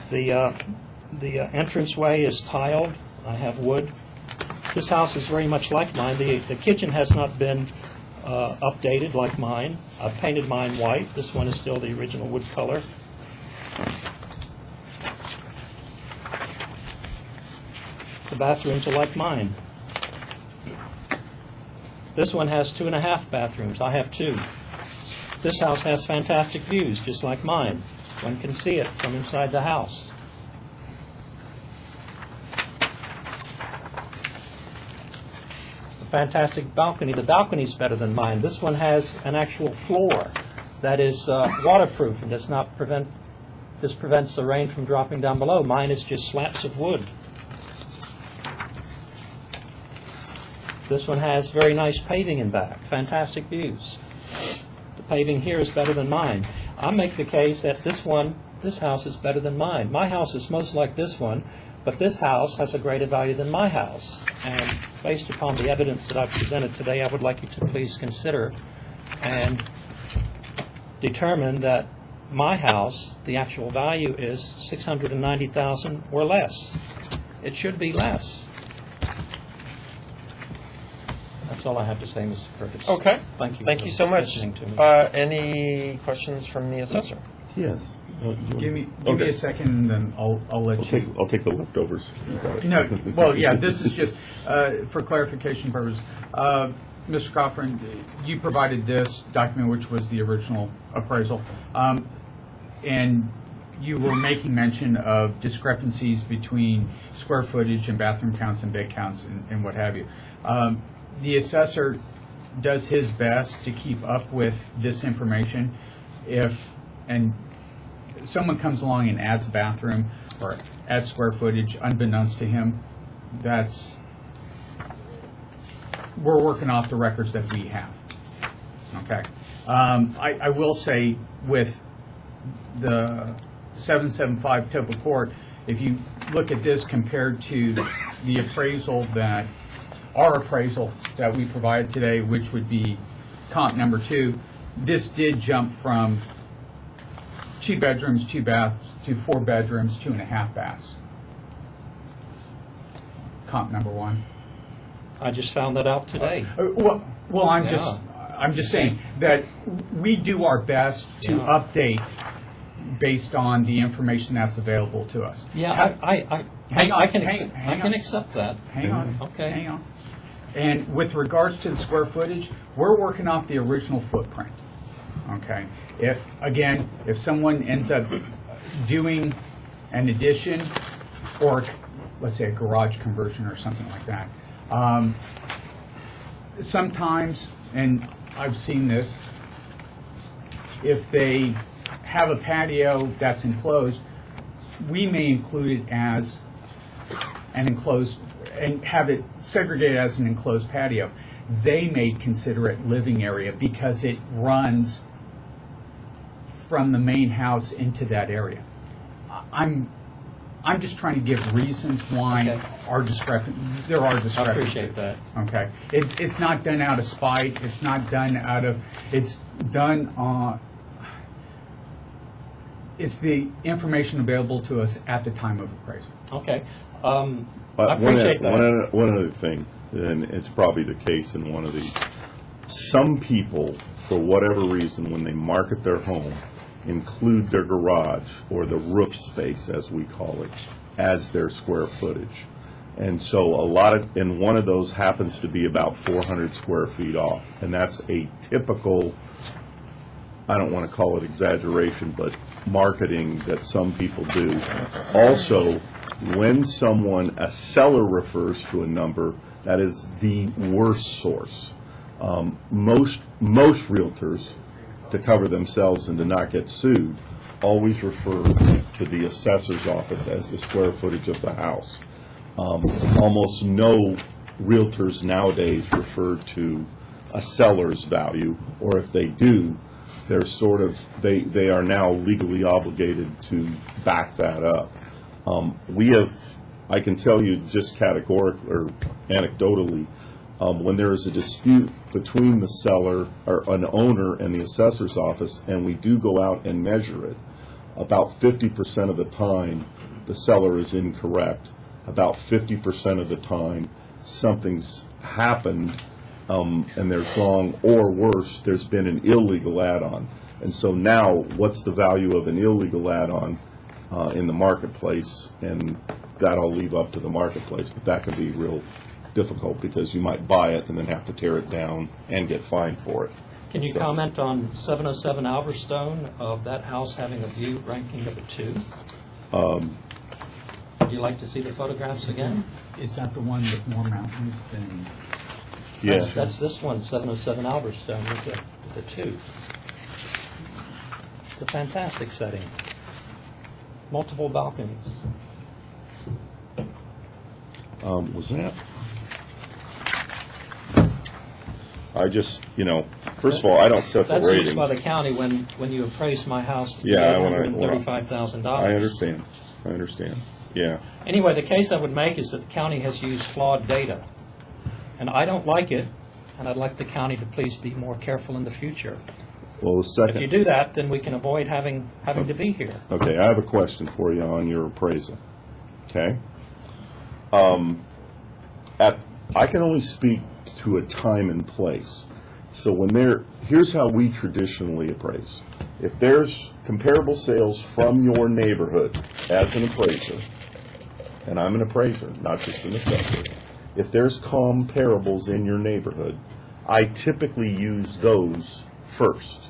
The entranceway is tiled. I have wood. This house is very much like mine. The kitchen has not been updated like mine. I've painted mine white. This one is still the original wood color. The bathrooms are like mine. This one has 2.5 bathrooms. I have 2. This house has fantastic views, just like mine. One can see it from inside the house. Fantastic balcony. The balcony's better than mine. This one has an actual floor that is waterproof and does not prevent. This prevents the rain from dropping down below. Mine is just slats of wood. This one has very nice paving in back. Fantastic views. The paving here is better than mine. I make the case that this house is better than mine. My house is most like this one, but this house has a greater value than my house. And based upon the evidence that I've presented today, I would like you to please consider and determine that my house, the actual value is $690,000 or less. It should be less. That's all I have to say, Mr. Curtis. Okay. Thank you. Thank for you so much. listening to me. Any questions from the assessor? Yes. Give me Okay. a second, and then I'll let you. I'll take the leftovers. You got it. No, well, yeah, this is just for clarification purposes. Mr. Cochran, you provided this document, which was the original appraisal, and you were making mention of discrepancies between square footage and bathroom counts and bed counts and what have you. The assessor does his best to keep up with this information. And someone comes along and adds a bathroom or adds square footage unbeknownst to him, we're working off the records that we have. Okay. I will say with the 775 Topeka Court, if you look at this compared to the appraisal our appraisal that we provided today, which would be comp number 2, this did jump from 2 bedrooms, 2 baths, to 4 bedrooms, 2.5 baths. Comp number 1. I just found that out today. Well, I'm just saying that we do our best to update based on the information that's available to us. Yeah, I can accept that. Hang on. Okay. Hang on. And with regards to the square footage, we're working off the original footprint. Okay. If someone ends up doing an addition or, let's say, a garage conversion or something like that, sometimes, and I've seen this, if they have a patio that's enclosed, we may include it as an enclosed and have it segregated as an enclosed patio. they may consider it living area because it runs from the main house into that area. I'm just trying to give reasons why Okay. there are I discrepancies. appreciate that. Okay. It's not done out of spite. It's not done out of, it's done it's the information available to us at the time of appraisal. Okay. But I appreciate that. one other thing, and it's probably the case in one of these. Some people, for whatever reason, when they market their home, include their garage or the roof space, as we call it, as their square footage. And so and one of those happens to be about 400 square feet off. And that's a typical, I don't want to call it exaggeration, but marketing that some people do. Also, when a seller refers to a number, that is the worst source. Most realtors, to cover themselves and to not get sued, always refer to the assessor's office as the square footage of the house. Almost no realtors nowadays refer to a seller's value, or if they do, they're they are now legally obligated to back that up. I can tell you just categorically or anecdotally, when there is a dispute between the seller or an owner and the assessor's office, and we do go out and measure it, about 50% of the time the seller is incorrect. About 50% of the time something's happened and there's wrong, or worse, there's been an illegal add-on. And so now, what's the value of an illegal add-on in the marketplace? And that I'll leave up to the marketplace, but that can be real difficult because you might buy it and then have to tear it down and get fined for it. Can you comment on 707 Alverstone, of that house having a view ranking of a 2? Would you like to see the photographs again? Is that the one with more mountains than? Yeah. That's this one, 707 Alverstone with a 2. It's a fantastic setting. Multiple balconies. Was that? I just, first of all, I don't set the That's used rating. by the county when you appraised my house to Yeah, $835,000. I understand. Yeah. Anyway, the case I would make is that the county has used flawed data, and I don't like it, and I'd like the county to please be more careful in the future. Well, the second. If you do that, then we can avoid having to be here. Okay, I have a question for you on your appraisal. Okay? I can only speak to a time and place. So here's how we traditionally appraise. If there's comparable sales from your neighborhood as an appraiser, and I'm an appraiser, not just an assessor, if there's comparables in your neighborhood, I typically use those first.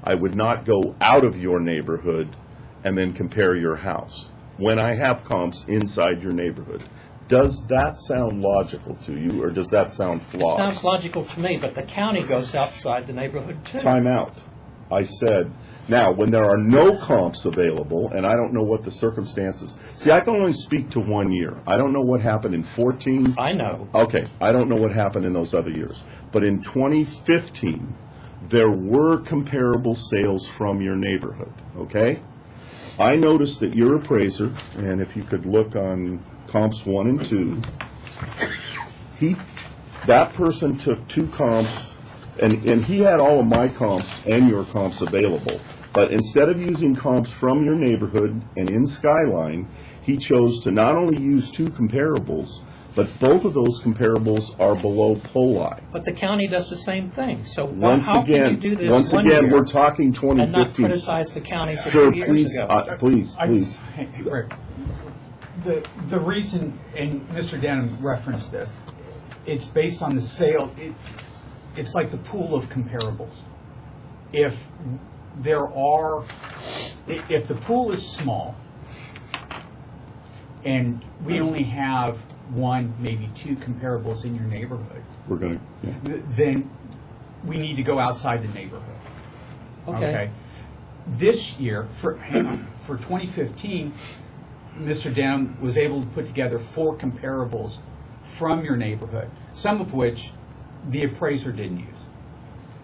I would not go out of your neighborhood and then compare your house when I have comps inside your neighborhood. Does that sound logical to you, or does that sound It flawed? sounds logical to me, but the county goes outside the neighborhood too. Time out. I said, now, when there are no comps available, and I don't know what the circumstances, see, I can only speak to 1 year. I don't know what happened in 14. I know. Okay, I don't know what happened in those other years. But in 2015, there were comparable sales from your neighborhood, okay? I noticed that your appraiser, and if you could look on comps 1 and 2, that person took 2 comps, and he had all of my comps and your comps available. But instead of using comps from your neighborhood and in Skyline, he chose to not only use 2 comparables, but both of those comparables are below POLI. But the county does the same thing. So how can you do this Once 1 again, year we're talking 2015. and not criticize the county for Sir, 2 years please, ago? please. Hey, Rick, the reason, and Mr. Denham referenced this, it's based on the sale. It's like the pool of comparables. If the pool is small, and we only have 1, maybe 2 comparables in your neighborhood, We're going to, then we need to go outside the neighborhood. Okay. This year, for 2015, Mr. Denham was able to put together 4 comparables from your neighborhood, some of which the appraiser didn't use.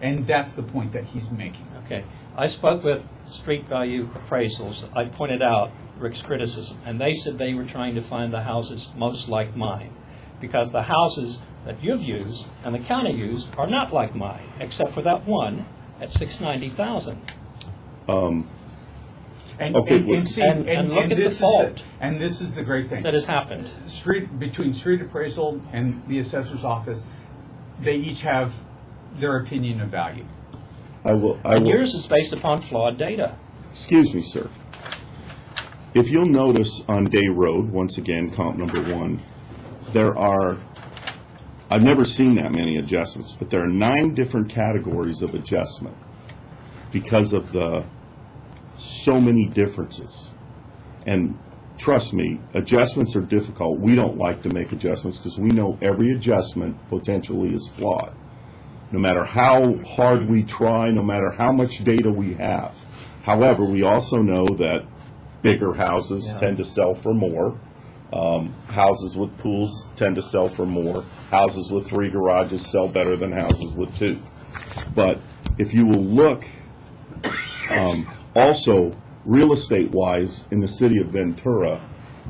And that's the point that he's making. Okay. I spoke with street value appraisals. I pointed out Rick's criticism, and they said they were trying to find the houses most like mine, because the houses that you've used and the county used are not like mine, except for that one at $690,000. And, Okay, and see, and look at the this is fault and this is the great thing. that has happened. Between street appraisal and the assessor's office, they each have their opinion of value. I will. And yours is based upon flawed data. Excuse me, sir. If you'll notice on Day Road, once again, comp number 1, there are, I've never seen that many adjustments, but there are 9 different categories of adjustment because of the so many differences. And trust me, adjustments are difficult. We don't like to make adjustments because we know every adjustment potentially is flawed. No matter how hard we try, no matter how much data we have. However, we also know that bigger houses tend to sell for more. Houses with pools tend to sell for more. Houses with 3 garages sell better than houses with 2. But if you will look, also, real estate-wise, in the city of Ventura,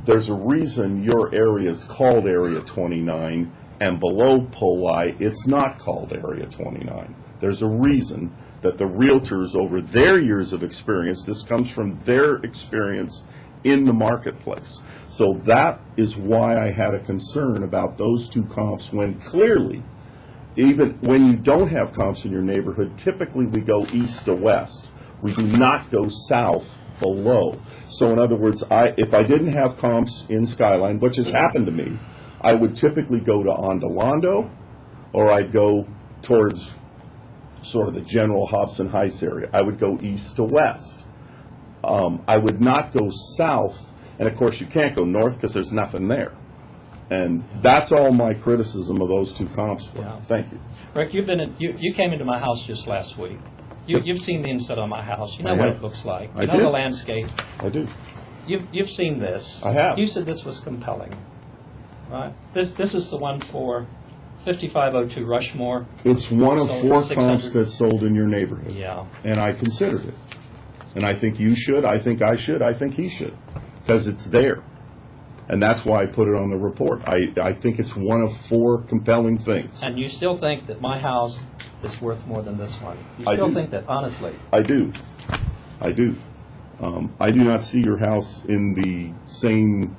there's a reason your area is called Area 29, and below Poli, it's not called Area 29. There's a reason that the realtors, over their years of experience, this comes from their experience in the marketplace. So that is why I had a concern about those 2 comps, when clearly, even when you don't have comps in your neighborhood, typically we go east to west. We do not go south below. So in other words, if I didn't have comps in Skyline, which has happened to me, I would typically go to Ondolando, or I'd go towards sort of the general Hobson Heights area. I would go east to west. I would not go south, and of course you can't go north because there's nothing there. And that's all my criticism of those 2 comps were. Yeah. Thank you. Rick, you came into my house just last week. You've seen the inside of my house. You know I what have. it looks like. I You know did. the landscape. I do. You've seen this. I have. You said this was compelling, right? This is the one for 5502 Rushmore. It's one of Sold 4 at comps 600. that's sold in your neighborhood. Yeah. And I considered it. And I think you should, I think I should, I think he should, because it's there. And that's why I put it on the report. I think it's one of 4 compelling things. And you still think that my house is worth more than this one? You I still do. think that, honestly? I do. I do. I do not see your house in the same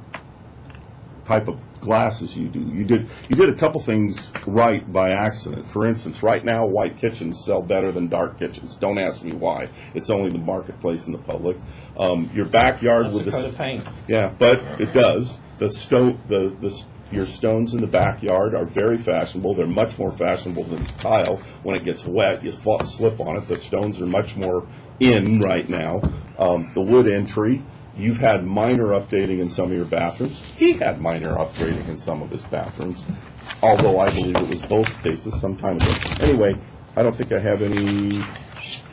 type of glass as you do. You did a couple things right by accident. For instance, right now, white kitchens sell better than dark kitchens. Don't ask me why. It's only the marketplace and the public. Your backyard That's with a coat of paint. Yeah, but it does. Your stones in the backyard are very fashionable. They're much more fashionable than tile. When it gets wet, you slip on it. The stones are much more in right now. The wood entry, you've had minor updating in some of your bathrooms. He had minor upgrading in some of his bathrooms, although I believe it was both cases some time ago. Anyway, I don't think I have any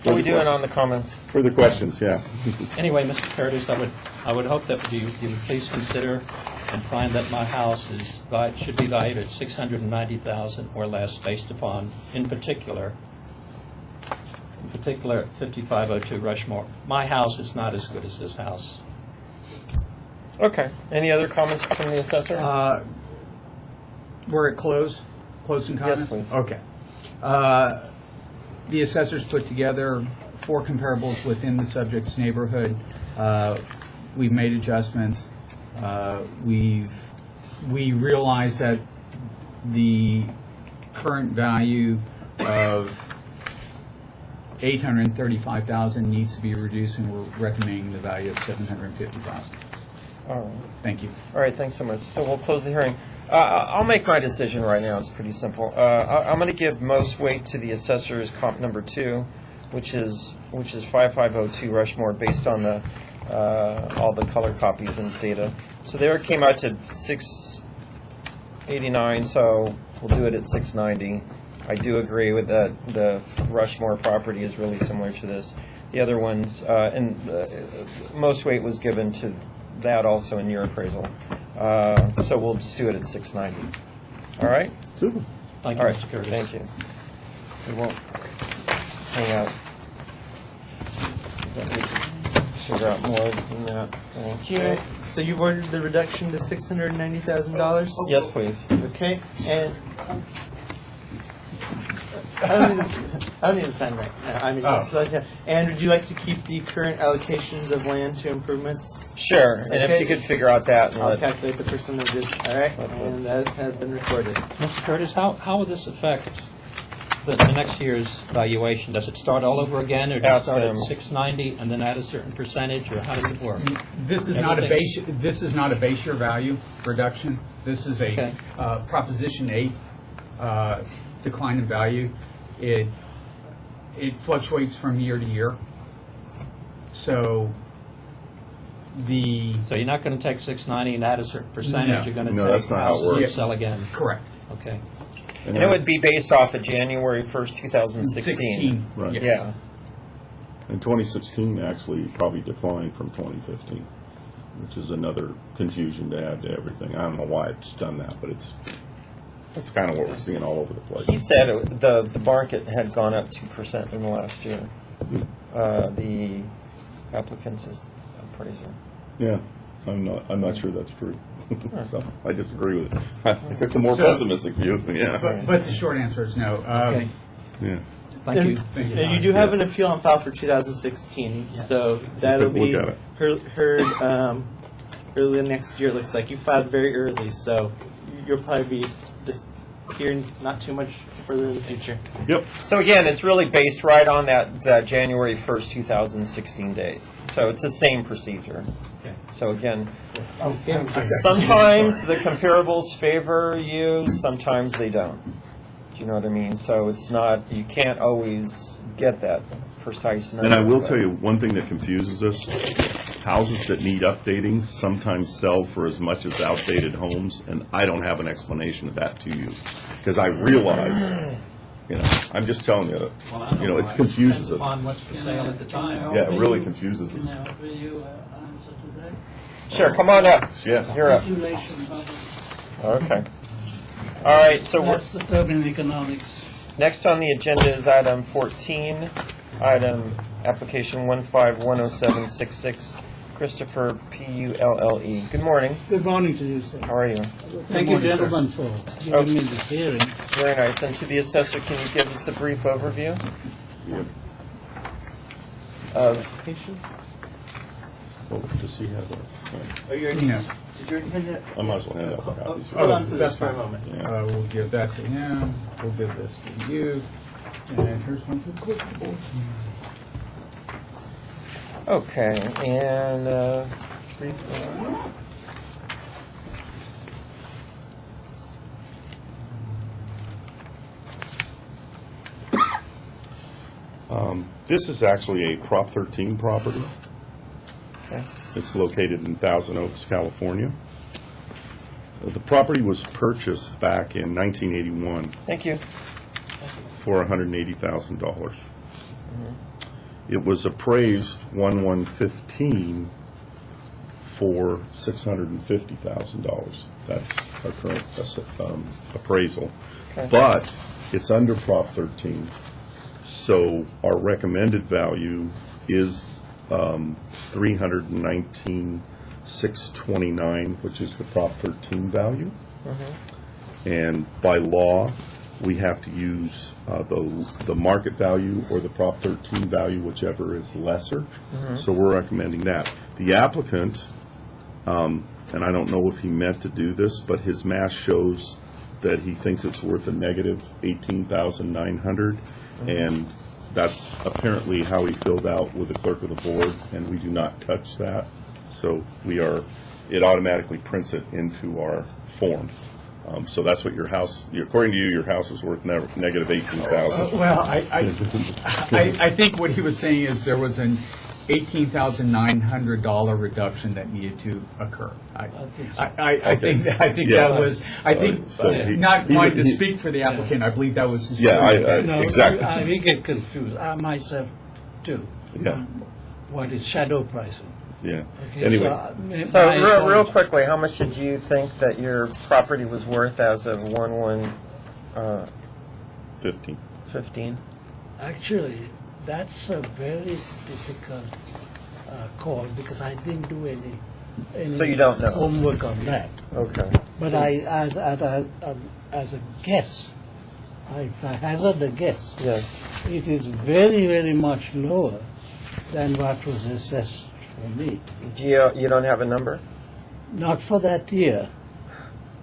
What are we doing on the comments? further questions. Yeah. Anyway, Mr. Curtis, I would hope that you would please consider and find that my house should be valued at $690,000 or less, based upon, in particular, 5502 Rushmore. My house is not as good as this house. Okay. Any other comments from the assessor? We're at closing comments? Yes, please. Okay. The assessors put together 4 comparables within the subject's neighborhood. We've made adjustments. We realize that the current value of $835,000 needs to be reduced, and we're recommending the value of $750,000. All right. Thank you. All right, thanks so much. So we'll close the hearing. I'll make my decision right now. It's pretty simple. I'm going to give most weight to the assessor's comp number 2, which is 5502 Rushmore, based on the all the color copies and data. So there it came out to 689. So we'll do it at 690. I do agree with that. The Rushmore property is really similar to this. The other ones, and most weight was given to that also in your appraisal. So we'll just do it at 690. All right? Super. Thank you, All right, Mr. Curtis. thank you. We won't hang out. We don't need to figure out more than that. Thank you. So you've ordered the reduction to $690,000? Yes, please. Okay, and I don't need to sign right now. I mean, just like that. And would you like to keep the current allocations of land to improvements? Sure, and if Okay. you could figure out that and I'll let, calculate the percentages. All right, and that has been recorded. Mr. Curtis, how will this affect the next year's valuation? Does it start all over again, or does it Ask start them. at 690 and then add a certain percentage, or how does it work? This is not a Everything- base, this is not a base year value reduction. This is a Okay. Proposition 8 decline in value. It fluctuates from year to year. So So you're not going to take 690 and add a certain percentage? No. You're going to No, take that's not how it houses and works. sell again? correct. Okay. and it would be based off of January 1st, 2016. Right. Yeah. And 2016 actually probably declined from 2015, which is another confusion to add to everything. I don't know why it's done that, but that's kind of what we're seeing all over the place. He said the market had gone up 2% in the last year. The applicant's appraiser. Yeah, I'm not sure that's true. So I disagree with it. I took the more So- pessimistic view, yeah. But the short answer is no. Okay. Yeah. Thank you. Thank you. And you do have an appeal on file for 2016, so that'll Take a look be at it. heard early next year. It looks like you filed very early, so you'll probably be just hearing not too much further in the future. Yep. So again, it's really based right on that January 1st, 2016 date. So it's the same procedure. Okay. So again, sometimes the comparables favor you, sometimes they don't. Do you know what I mean? So it's not, you can't always get that precise number. And I will but- tell you, one thing that confuses us, houses that need updating sometimes sell for as much as outdated homes, and I don't have an explanation of that to you. Because I realize, I'm just telling you, it confuses us. On what's for sale at the time. Yeah, it really confuses us. Will you answer to that? Sure, come on up. Yeah. You're up. Regulation of Okay. All right, so that's the thermodynamics. next on the agenda is item 14, item application 1510766, Christopher Pulle. Good morning. Good morning to you, sir. How are you? Thank you, gentlemen, for giving me this hearing. Very nice. And to the assessor, can you give us a brief overview of Oh, does he have a, Oh, you already, No. did you already hand it? I might as well hand out the copies. Hold on to that's this for a fine. moment. Yeah. We'll give that to him. We'll give this to you. And here's one for the clerk board. Okay, and This is actually a Prop 13 property. okay. It's located in Thousand Oaks, California. The property was purchased back in 1981 Thank you. for $180,000. It was appraised 1/1/15 for $650,000. That's our current appraisal. Okay. But it's under Prop 13, so our recommended value is $319,629, which is the Prop 13 value. And by law, we have to use the market value or the Prop 13 value, whichever is lesser. So we're recommending that. The applicant, and I don't know if he meant to do this, but his math shows that he thinks it's worth a negative $18,900, and that's apparently how he filled out with the clerk of the board, and we do not touch that. So it automatically prints it into our form. So that's what your house, according to you, your house is worth negative $18,000. Well, I think what he was saying is there was an $18,900 reduction that needed to occur. I think Yeah. that was, So he- not he- wanting to he- speak for the applicant, I believe that was his. Yeah, No, exactly. we get confused. I myself, too. Yeah. What is shadow pricing? Yeah. Okay, Anyway, So my real apologies. quickly, how much did you think that your property was worth as of 1/1 15. 15? Actually, that's a very difficult call because I didn't do any So you don't know? homework on that. Okay. But as a guess, if I hazard a guess, Yes. it is very, very much lower than what was assessed for me. You don't have a number? Not for that year,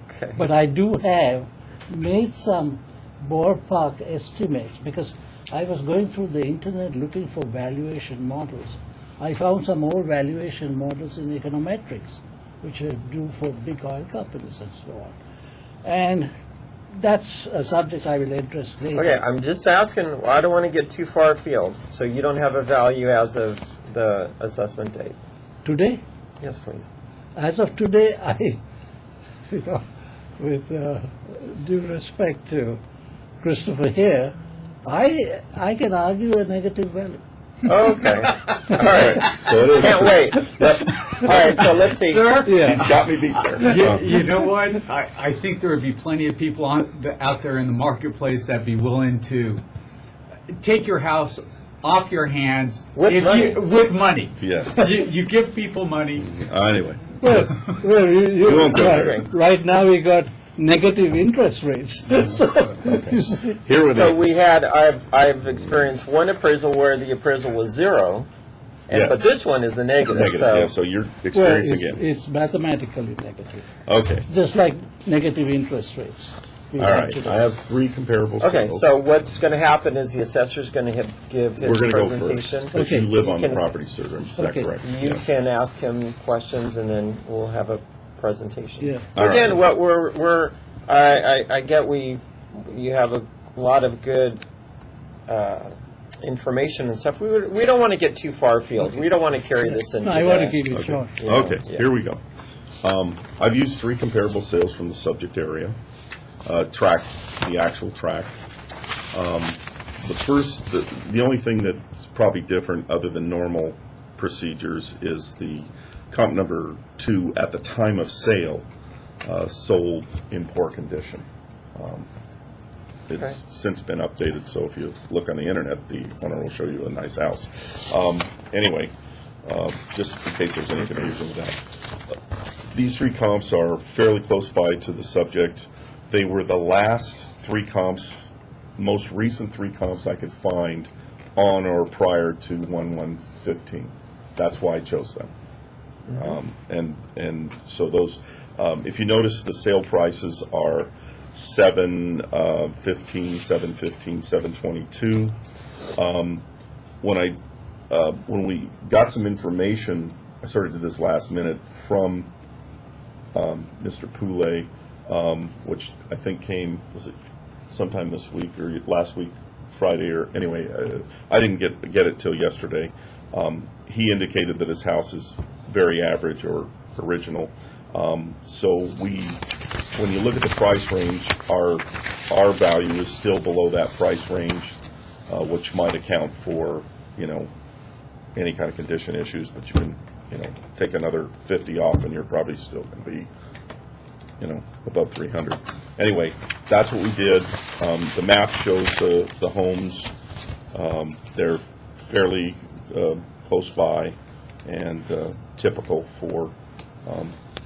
Okay. but I do have made some ballpark estimates because I was going through the internet looking for valuation models. I found some old valuation models in econometrics, which I do for big oil companies and so on. And that's a subject I will address later. Okay, I'm just asking, I don't want to get too far afield, so you don't have a value as of the assessment date? Today, Yes, please. as of today, with due respect to Christopher here, I can argue a negative value. Okay, all right. So it is. Can't wait. All right, so let's see. Sir? He's got me beat there. You know what? I think there would be plenty of people out there in the marketplace that'd be willing to take your house off your hands With money. with money. Yes. You give people money. Anyway. Well, We won't go there. right now we got negative interest rates. So, you see, Here with So it. we had, I've experienced one appraisal where the appraisal was 0, Yes. but this one is a negative. Negative, So yeah, so you're well, experiencing it. it's mathematically negative, Okay, just like negative interest rates. we all have right. today. I have 3 comparable Okay, sales. so what's going to happen is the assessor's going to give his We're going to go first, presentation. because you Okay. live on the Can- property, sir. Is that Okay. correct? You Yes. can ask him questions, and then we'll have a presentation. Yeah. So All right. again, what I get you have a lot of good information and stuff. We don't want to get too far afield. We don't want to carry this into. No, I want to the- keep it Okay. short. Yeah. Okay, Yeah. here we go. I've used 3 comparable sales from the subject area, track, the actual track. The only thing that's probably different, other than normal procedures, is the comp number 2 at the time of sale sold in poor condition. It's since been updated, so if you look on the internet, the owner will show you a nice house. Anyway, just in case there's any confusion with that. These 3 comps are fairly close by to the subject. They were the last 3 comps, most recent 3 comps I could find on or prior to 1/1/15. That's why I chose them. And so those, if you notice, the sale prices are 715, 715, 722. When we got some information, I sort of did this last minute, from Mr. Poulet, which I think came, was it sometime this week or last week, Friday, or anyway, I didn't get it till yesterday. He indicated that his house is very average or original. So when you look at the price range, our value is still below that price range, which might account for, any kind of condition issues, but you can, take another 50 off and you're probably still going to be, above 300. Anyway, that's what we did. The map shows the homes. They're fairly close by and typical for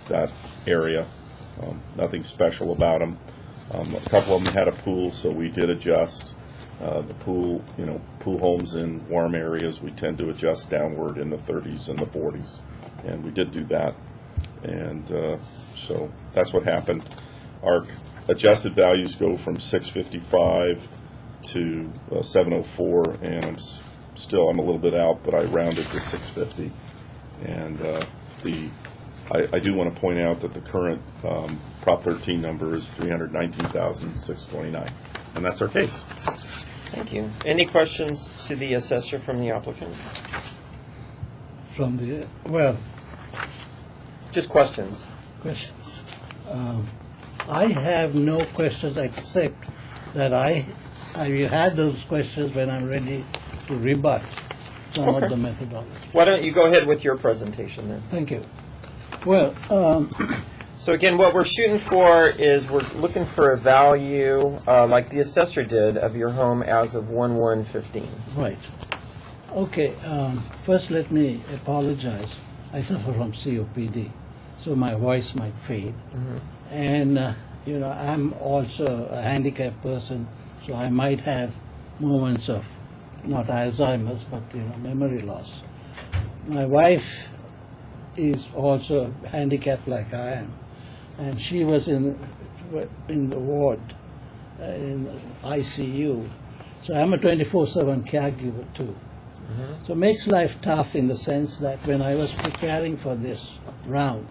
that area. Nothing special about them. A couple of them had a pool, so we did adjust. The pool, pool homes in warm areas, we tend to adjust downward in the 30s and the 40s, and we did do that. And so that's what happened. Our adjusted values go from 655 to 704, and I'm a little bit out, but I rounded to 650. And I do want to point out that the current Prop 13 number is 319,629, and that's our case. Thank you. Any questions to the assessor from the applicant? From the, Just questions. questions. I have no questions except that I will have those questions when I'm ready to rebut some Okay. of the methodology. Why don't you go ahead with your presentation then? Thank you. Well, So again, what we're shooting for is we're looking for a value, like the assessor did, of your home as of 1/1/15. Right. Okay, first let me apologize. I suffer from COPD, so my voice might fade. And, I'm also a handicapped person, so I might have moments of, not Alzheimer's, but, memory loss. My wife is also handicapped like I am, and she was in the ward, in ICU. So I'm a 24/7 caregiver too. So it makes life tough in the sense that when I was preparing for this round,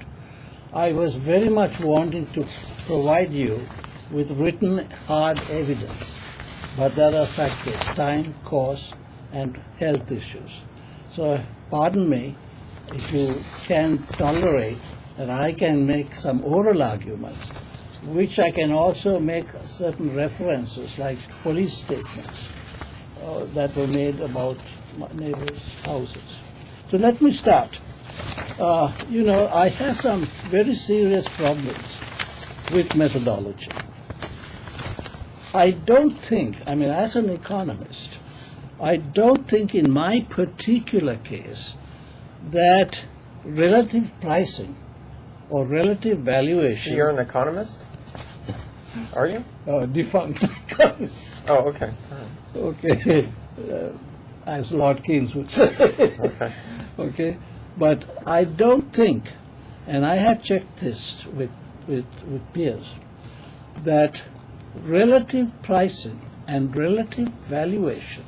I was very much wanting to provide you with written hard evidence. But there are factors, time, cost, and health issues. So pardon me if you can tolerate that I can make some oral arguments, which I can also make certain references, like police statements that were made about my neighbors' houses. So let me start. I have some very serious problems with methodology. I don't think, as an economist, I don't think in my particular case that relative pricing or relative valuation... You're an economist? Are you? Defunct economist. Oh, okay. Okay. As Lord Keynes would say. Okay. Okay. But I don't think, and I have checked this with peers, that relative pricing and relative valuation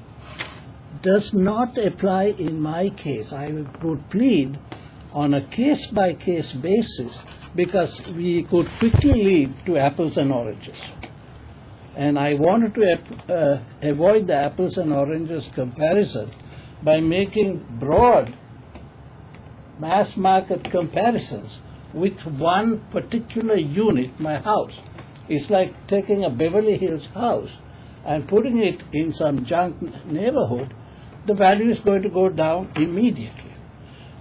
does not apply in my case. I would plead on a case-by-case basis because we could quickly lead to apples and oranges. And I wanted to avoid the apples and oranges comparison by making broad mass market comparisons with one particular unit, my house. It's like taking a Beverly Hills house and putting it in some junk neighborhood. The value is going to go down immediately.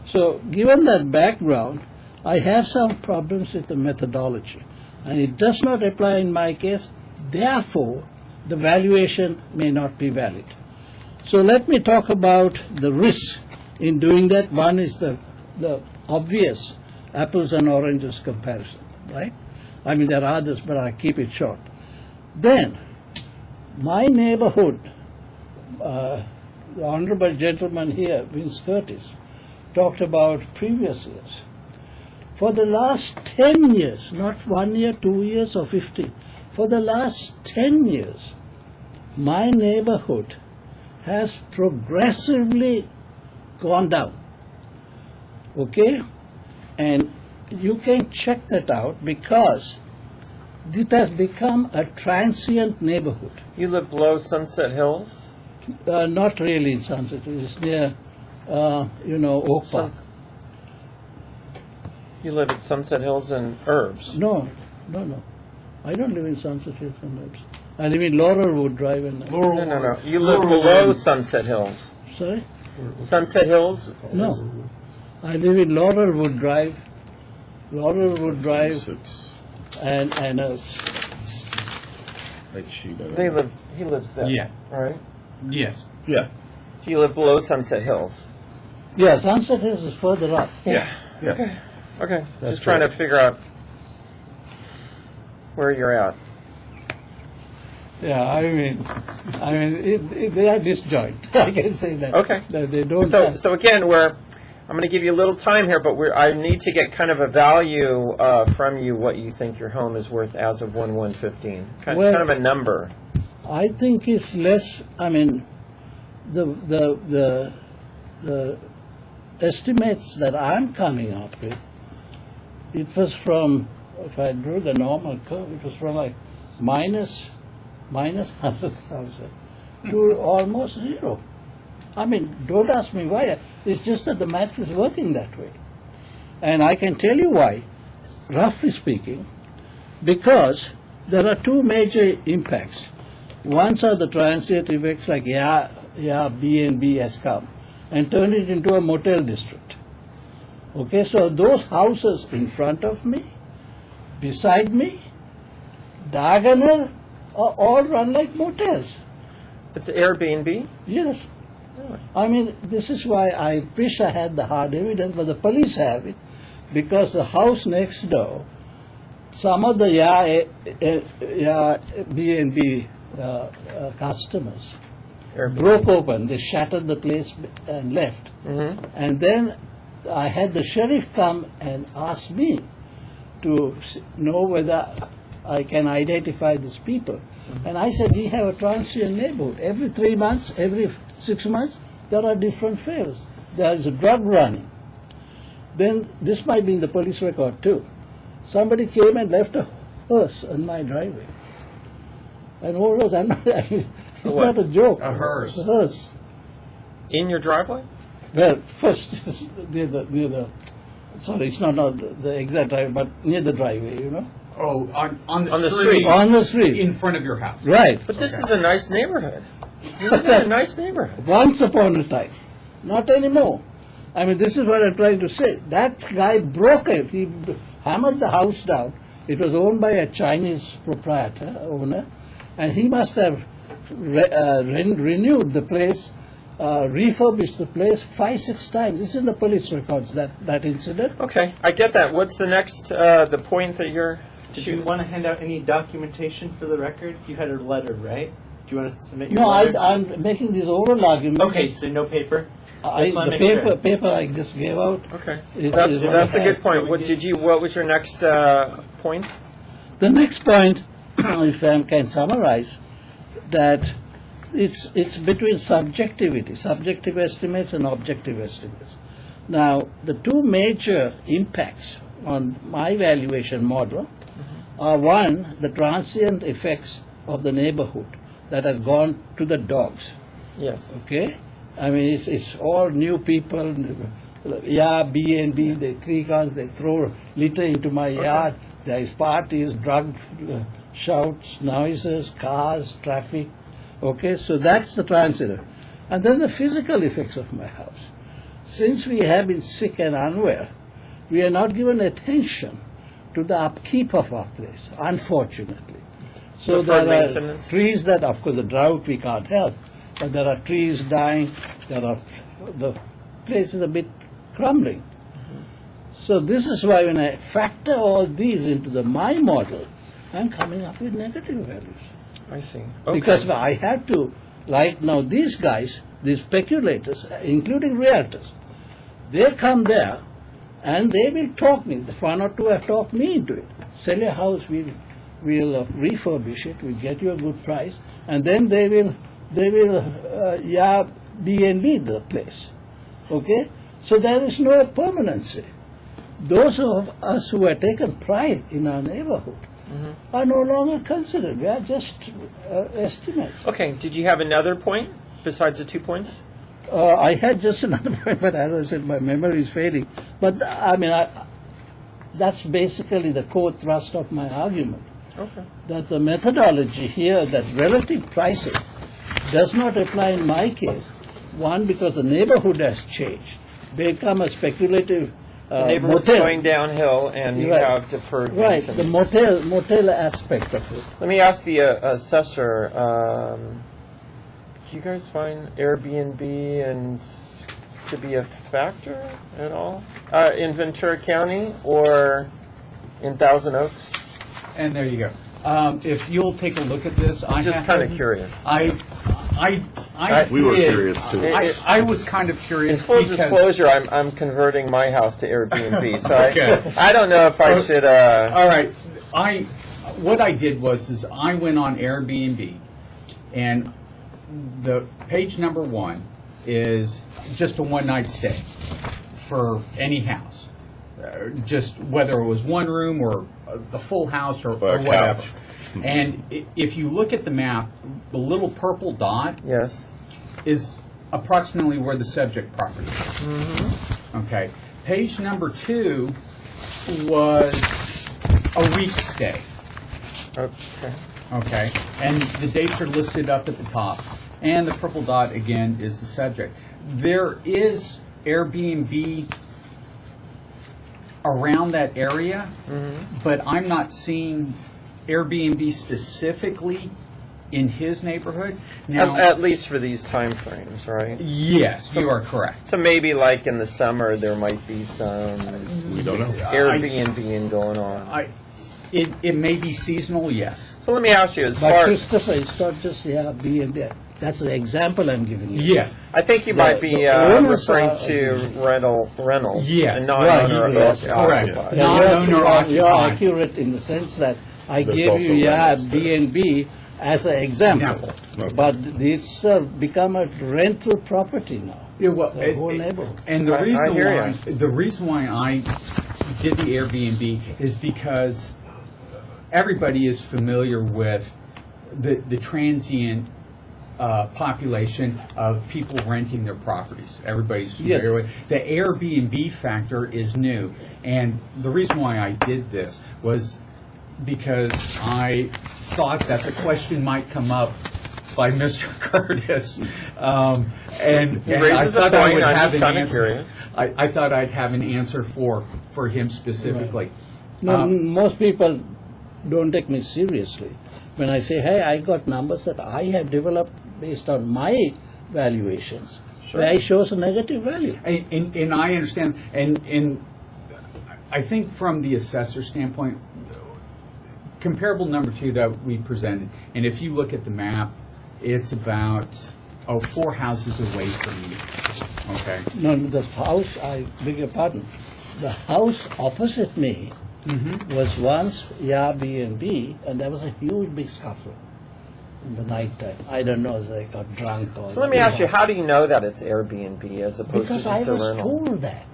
So given that background, I have some problems with the methodology, and it does not apply in my case. Therefore, the valuation may not be valid. So let me talk about the risks in doing that. One is the obvious apples and oranges comparison, right? There are others, but I keep it short. Then, my neighborhood, the honorable gentleman here, Vince Curtis, talked about previous years. For the last 10 years, not 1 year, 2 years, or 15, for the last 10 years, my neighborhood has progressively gone down. Okay? And you can check that out because it has become a transient neighborhood. You live below Sunset Hills? Not really in Sunset. It's near, Oak Park. You live at Sunset Hills and Herbs? No. I don't live in Sunset Hills and Herbs. I live in Laurelwood Drive. No. You live below Sunset Hills. Sorry? Sunset Hills? No. I live in Laurelwood Drive. And He lives there. Yeah. Right? Yes. Yeah. Do you live below Sunset Hills? Yeah, Sunset Hills is further up. Yeah. Okay. Just trying to figure out where you're at. Yeah, they are disjoint. I can say that. Okay. They don't. So again, I'm going to give you a little time here, but I need to get kind of a value from you what you think your home is worth as of 1/1/15. Kind of a number. I think it's less. The estimates that I'm coming up with, it was from, if I drew the normal curve, it was from like minus 100,000 to almost zero. Don't ask me why. It's just that the math is working that way. And I can tell you why, roughly speaking, because there are two major impacts. One are the transient effects like, B&B has come and turned it into a motel district. Okay, so those houses in front of me beside me, diagonal, all run like motels. It's Airbnb? Yes. I mean, this is why I wish I had the hard evidence, but the police have it, because the house next door, some of the B&B customers broke open, they shattered the place and left. And then I had the sheriff come and ask me to know whether I can identify these people. And I said, we have a transient neighborhood. Every 3 months, every 6 months, there are different fails. There is a drug running. Then this might be in the police record too. Somebody came and left a hearse in my driveway. And what was it's What? not a joke. A hearse? A hearse. In your driveway? Well, first near the sorry, it's not the exact driveway, but near the driveway, you know. Oh, on the On the street. street. On the street. In front of your house. Right. But this is a nice neighborhood. You live in a nice neighborhood. Once upon a time. Not anymore. I mean, this is what I'm trying to say. That guy broke it. He hammered the house down. It was owned by a Chinese owner, and he must have renewed the place, refurbished the place 5-6 times. This is in the police records, that incident. Okay, I get that. What's the next, the point that you're Did you want to hand out any documentation for the record? You had a letter, right? Do you want to submit your No, letter? I'm making these oral arguments. Okay, so no paper? The Just wanna make sure. paper I just gave out. Okay, is that's what a I good have. point. What was your next point? The next point, if I can summarize, that it's between subjective estimates and objective estimates. Now, the two major impacts on my valuation model are, one, the transient effects of the neighborhood that has gone to the dogs. Yes. Okay? I mean, it's all new people, B&B, they they throw litter into my yard, there is parties, drug shouts, noises, cars, traffic. Okay, so that's the transient. And then the physical effects of my house. Since we have been sick and unwell, we are not given attention to the upkeep of our place, unfortunately. So Deferred there are maintenance. trees that, of course, the drought we can't help, but there are trees dying, the place is a bit crumbling. So this is why when I factor all these into my model, I'm coming up with negative values. I see. Because I have to, like now these guys, these speculators, including realtors, they come there and they will talk me. The one or two have talked me into it. Sell your house, we'll refurbish it, we'll get you a good price, and then they will B&B the place. Okay? So there is no permanency. Those of us who have taken pride in our neighborhood are no longer considered. We are just estimates. Okay, did you have another point besides the 2 points? I had just another point, but as I said, my memory is fading. But I mean, that's basically the core thrust of my argument. Okay. That the methodology here, that relative pricing, does not apply in my case. One, because the neighborhood has changed. Become a speculative The neighborhood's motel. going downhill and you Right. have deferred Right, the maintenance. motel aspect of it. Let me ask the assessor, do you guys find Airbnb and to be a factor at all in Ventura County or in Thousand Oaks? And there you go. If you'll take a look at this, I Just have kind of curious. We were did. curious, too. I was kind of In curious full because disclosure, I'm converting my house to Airbnb, so Okay. I don't know if I should. All right. What I did was I went on Airbnb, and the page number 1 is just a one-night stay for any house, just whether it was one room or a full house or Or a whatever. couch. And if you look at the map, the little purple dot Yes. is approximately where the subject property is. Okay. Page number 2 was a week stay. Okay. Okay. And the dates are listed up at the top. And the purple dot, again, is the subject. There is Airbnb around that area, but I'm not seeing Airbnb specifically in his neighborhood. Now, At least for these time frames, right? yes, you are correct. So maybe like in the summer, there might be some We don't know. Airbnb going on. It may be seasonal, yes. So let me ask you, as But far as, Christopher, it's not just B&B. That's the example I'm giving you. Yes. I think you might be the owners referring are- to rentals. Yes, And right, non-owner yes, occupied. correct. Yeah, Non-owner you're occupied. accurate in the sense that I There's gave also you rentals. B&B as an example. Okay. But it's become a rental property now. Yeah, well, The whole neighborhood. And the I reason hear why ya. the reason why I did the Airbnb is because everybody is familiar with the transient population of people renting their properties. Everybody's familiar with the Airbnb factor is new, and the reason why I did this was because I thought that the question might come up by Mr. Curtis, and I raises a thought I point. would I'm have just an kinda answer. curious. I thought I'd have an answer for him specifically. No, most people don't take me seriously. When I say, hey, I got numbers that I have developed based on my valuations, where I shows a negative value. And I understand, and I think from the assessor standpoint, comparable number 2 that we presented, and if you look at the map, it's about 4 houses away from you. Okay. No, the house, I beg your pardon, the house opposite me was once Airbnb, and there was a huge big scuffle in the night time. I don't know if they got drunk or... So let me ask you, how do you know that it's Airbnb as opposed to Because just I a was rental? told that.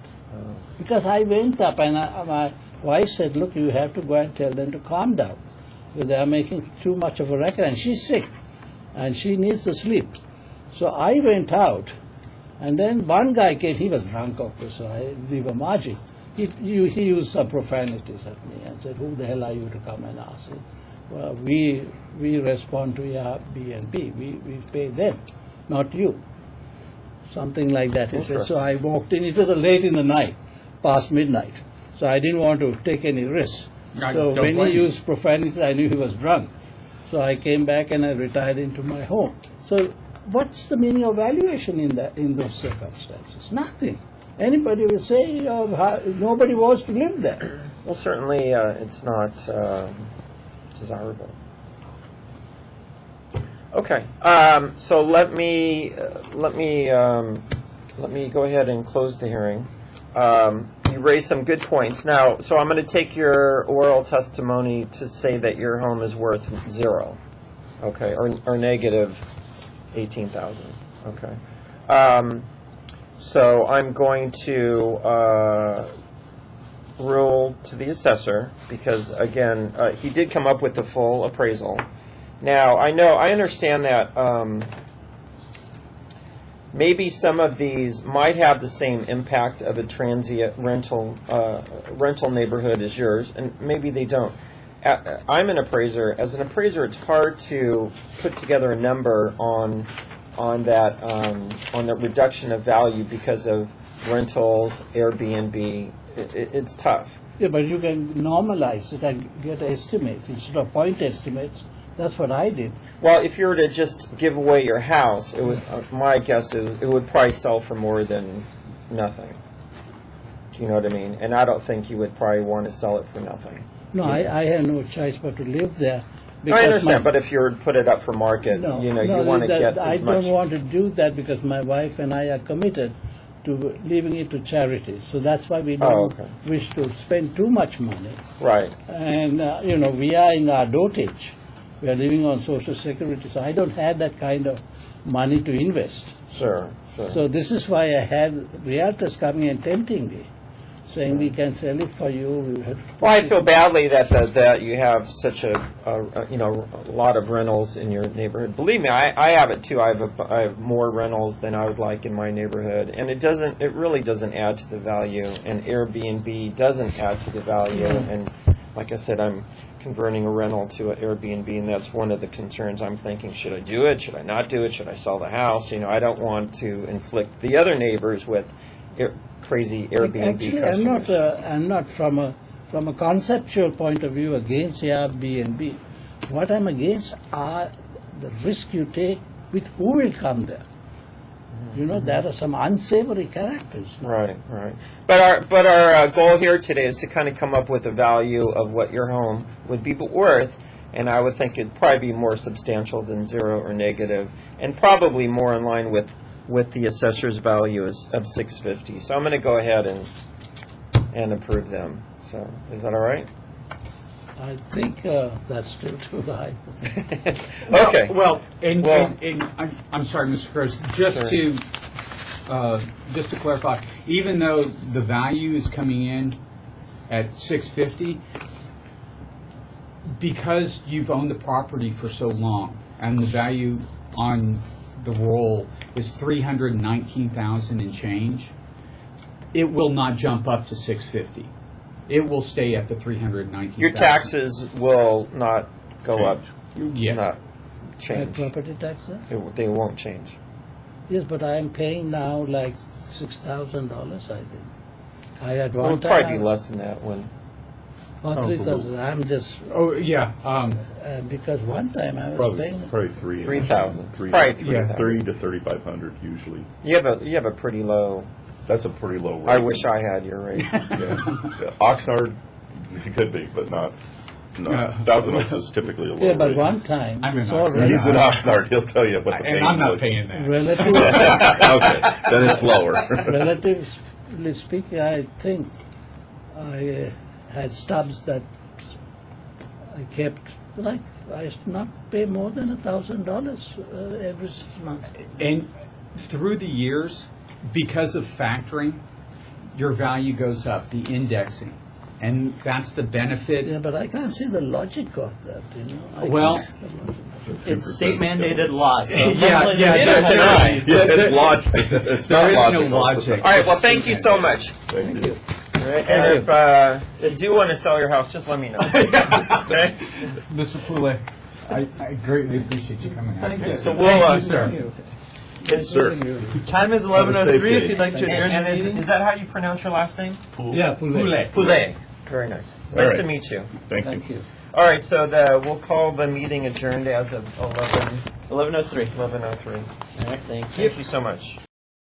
Because I went up and my wife said, look, you have to go and tell them to calm down. Because they are making too much of a racket, and she's sick, and she needs to sleep. So I went out, and then one guy came, he was drunk, of course, so I leave a margin. He used some profanities at me and said, who the hell are you to come and ask? Well, we respond to Airbnb. We pay them, not you. Something like that. He said. So I walked in. It was late in the night, past midnight. So I didn't want to take any risks. I So don't when blame he you. used profanity, I knew he was drunk. So I came back and I retired into my home. So what's the meaning of valuation in those circumstances? Nothing. Anybody would say nobody wants to live there. Well, certainly it's not desirable. Okay, so let me go ahead and close the hearing. You raised some good points. Now, so I'm going to take your oral testimony to say that your home is worth 0, okay, or negative 18,000. Okay. So I'm going to rule to the assessor because, again, he did come up with the full appraisal. Now, I understand that maybe some of these might have the same impact of a transient rental neighborhood as yours, and maybe they don't. I'm an appraiser. As an appraiser, it's hard to put together a number on that on the reduction of value because of rentals, Airbnb. It's tough. Yeah, but you can normalize it and get estimates instead of point estimates. That's what I did. Well, if you were to just give away your house, it would. My guess is it would probably sell for more than nothing. Do you know what I mean? And I don't think you would probably want to sell it for nothing. No, I had no choice but to live there. I understand, but if you were to put it up for market, No, you no, want to get I as much. don't want to do that because my wife and I are committed to leaving it to charity. So that's why we don't okay. wish to spend too much money. Right. And, we are in our dotage. We are living on Social Security, so I don't have that kind of money to invest. Sure. So this is why I had realtors coming and tempting me, saying we can sell it for you. Well, I feel badly that you have such a lot of rentals in your neighborhood. Believe me, I have it too. I have more rentals than I would like in my neighborhood, and it really doesn't add to the value. And Airbnb doesn't add to the value. And like I said, I'm converting a rental to an Airbnb, and that's one of the concerns I'm thinking, should I do it? Should I not do it? Should I sell the house? I don't want to inflict the other neighbors with crazy Airbnb Actually, I'm not from a conceptual point of view against Airbnb. What I'm against are the risk you take with who will come there. You know, there are some unsavory characters. Right, right. But our goal here today is to kind of come up with a value of what your home would be worth, and I would think it'd probably be more substantial than zero or negative, and probably more in line with the assessor's value of $650. So I'm going to go ahead and approve them. So is that all right? I think that's still too high. Okay. Well, Well- and I'm sorry, Mr. Curtis, just to clarify, even though the value is coming in at $650, because you've owned the property for so long, and the value on the roll is $319,000 and change, it will not jump up to $650. It will stay at the $319,000. Your taxes will not go up, Yes. not My change. property taxes? They won't change. Yes, but I am paying now like $6,000, I think. I had It would one probably time. be less than that when. Or 3,000. I'm just Oh, yeah. because one time I was paying. Probably 3. 3,000. Three. Probably Yeah. 3,000. 3 to 3,500 usually. You have a pretty low. That's a pretty low rate. I wish I had your rate. Yeah. Oxnard, it could be, but not. Thousand Oaks is typically a low Yeah, but rate. one time I'm in it's Oxnard. already He's in Oxnard, he'll tell you what the And payment I'm not was. paying that. relative, Okay, then it's lower. relatively speaking, I think I had stubs that I kept, like, I used to not pay more than $1,000 every 6 months. And through the years, because of factoring, your value goes up, the indexing. And that's the benefit. Yeah, but I can't see the logic of that, you know. I Well, can't see the logic. It's state mandated law. So Yeah, Yeah, it's logic. It's There not is no logical. logic. All right. Well, thank you so much. Thank you. And if you do want to sell your house, just let me know. Okay. Mr. Poulet, I greatly appreciate you coming out. Thank you. So we'll, Thank you, sir. Yes, sir. time is Have a safe 11:03. If day. you'd like to adjourn And the is meeting. that how you pronounce your last name? Yeah, Poulet. Poulet. Very nice. All Nice right. to meet you. Thank Thank you. you. All right. So we'll call the meeting adjourned as of 11:03. 11:03. 11:03. All right. Thank you. Thank you so much.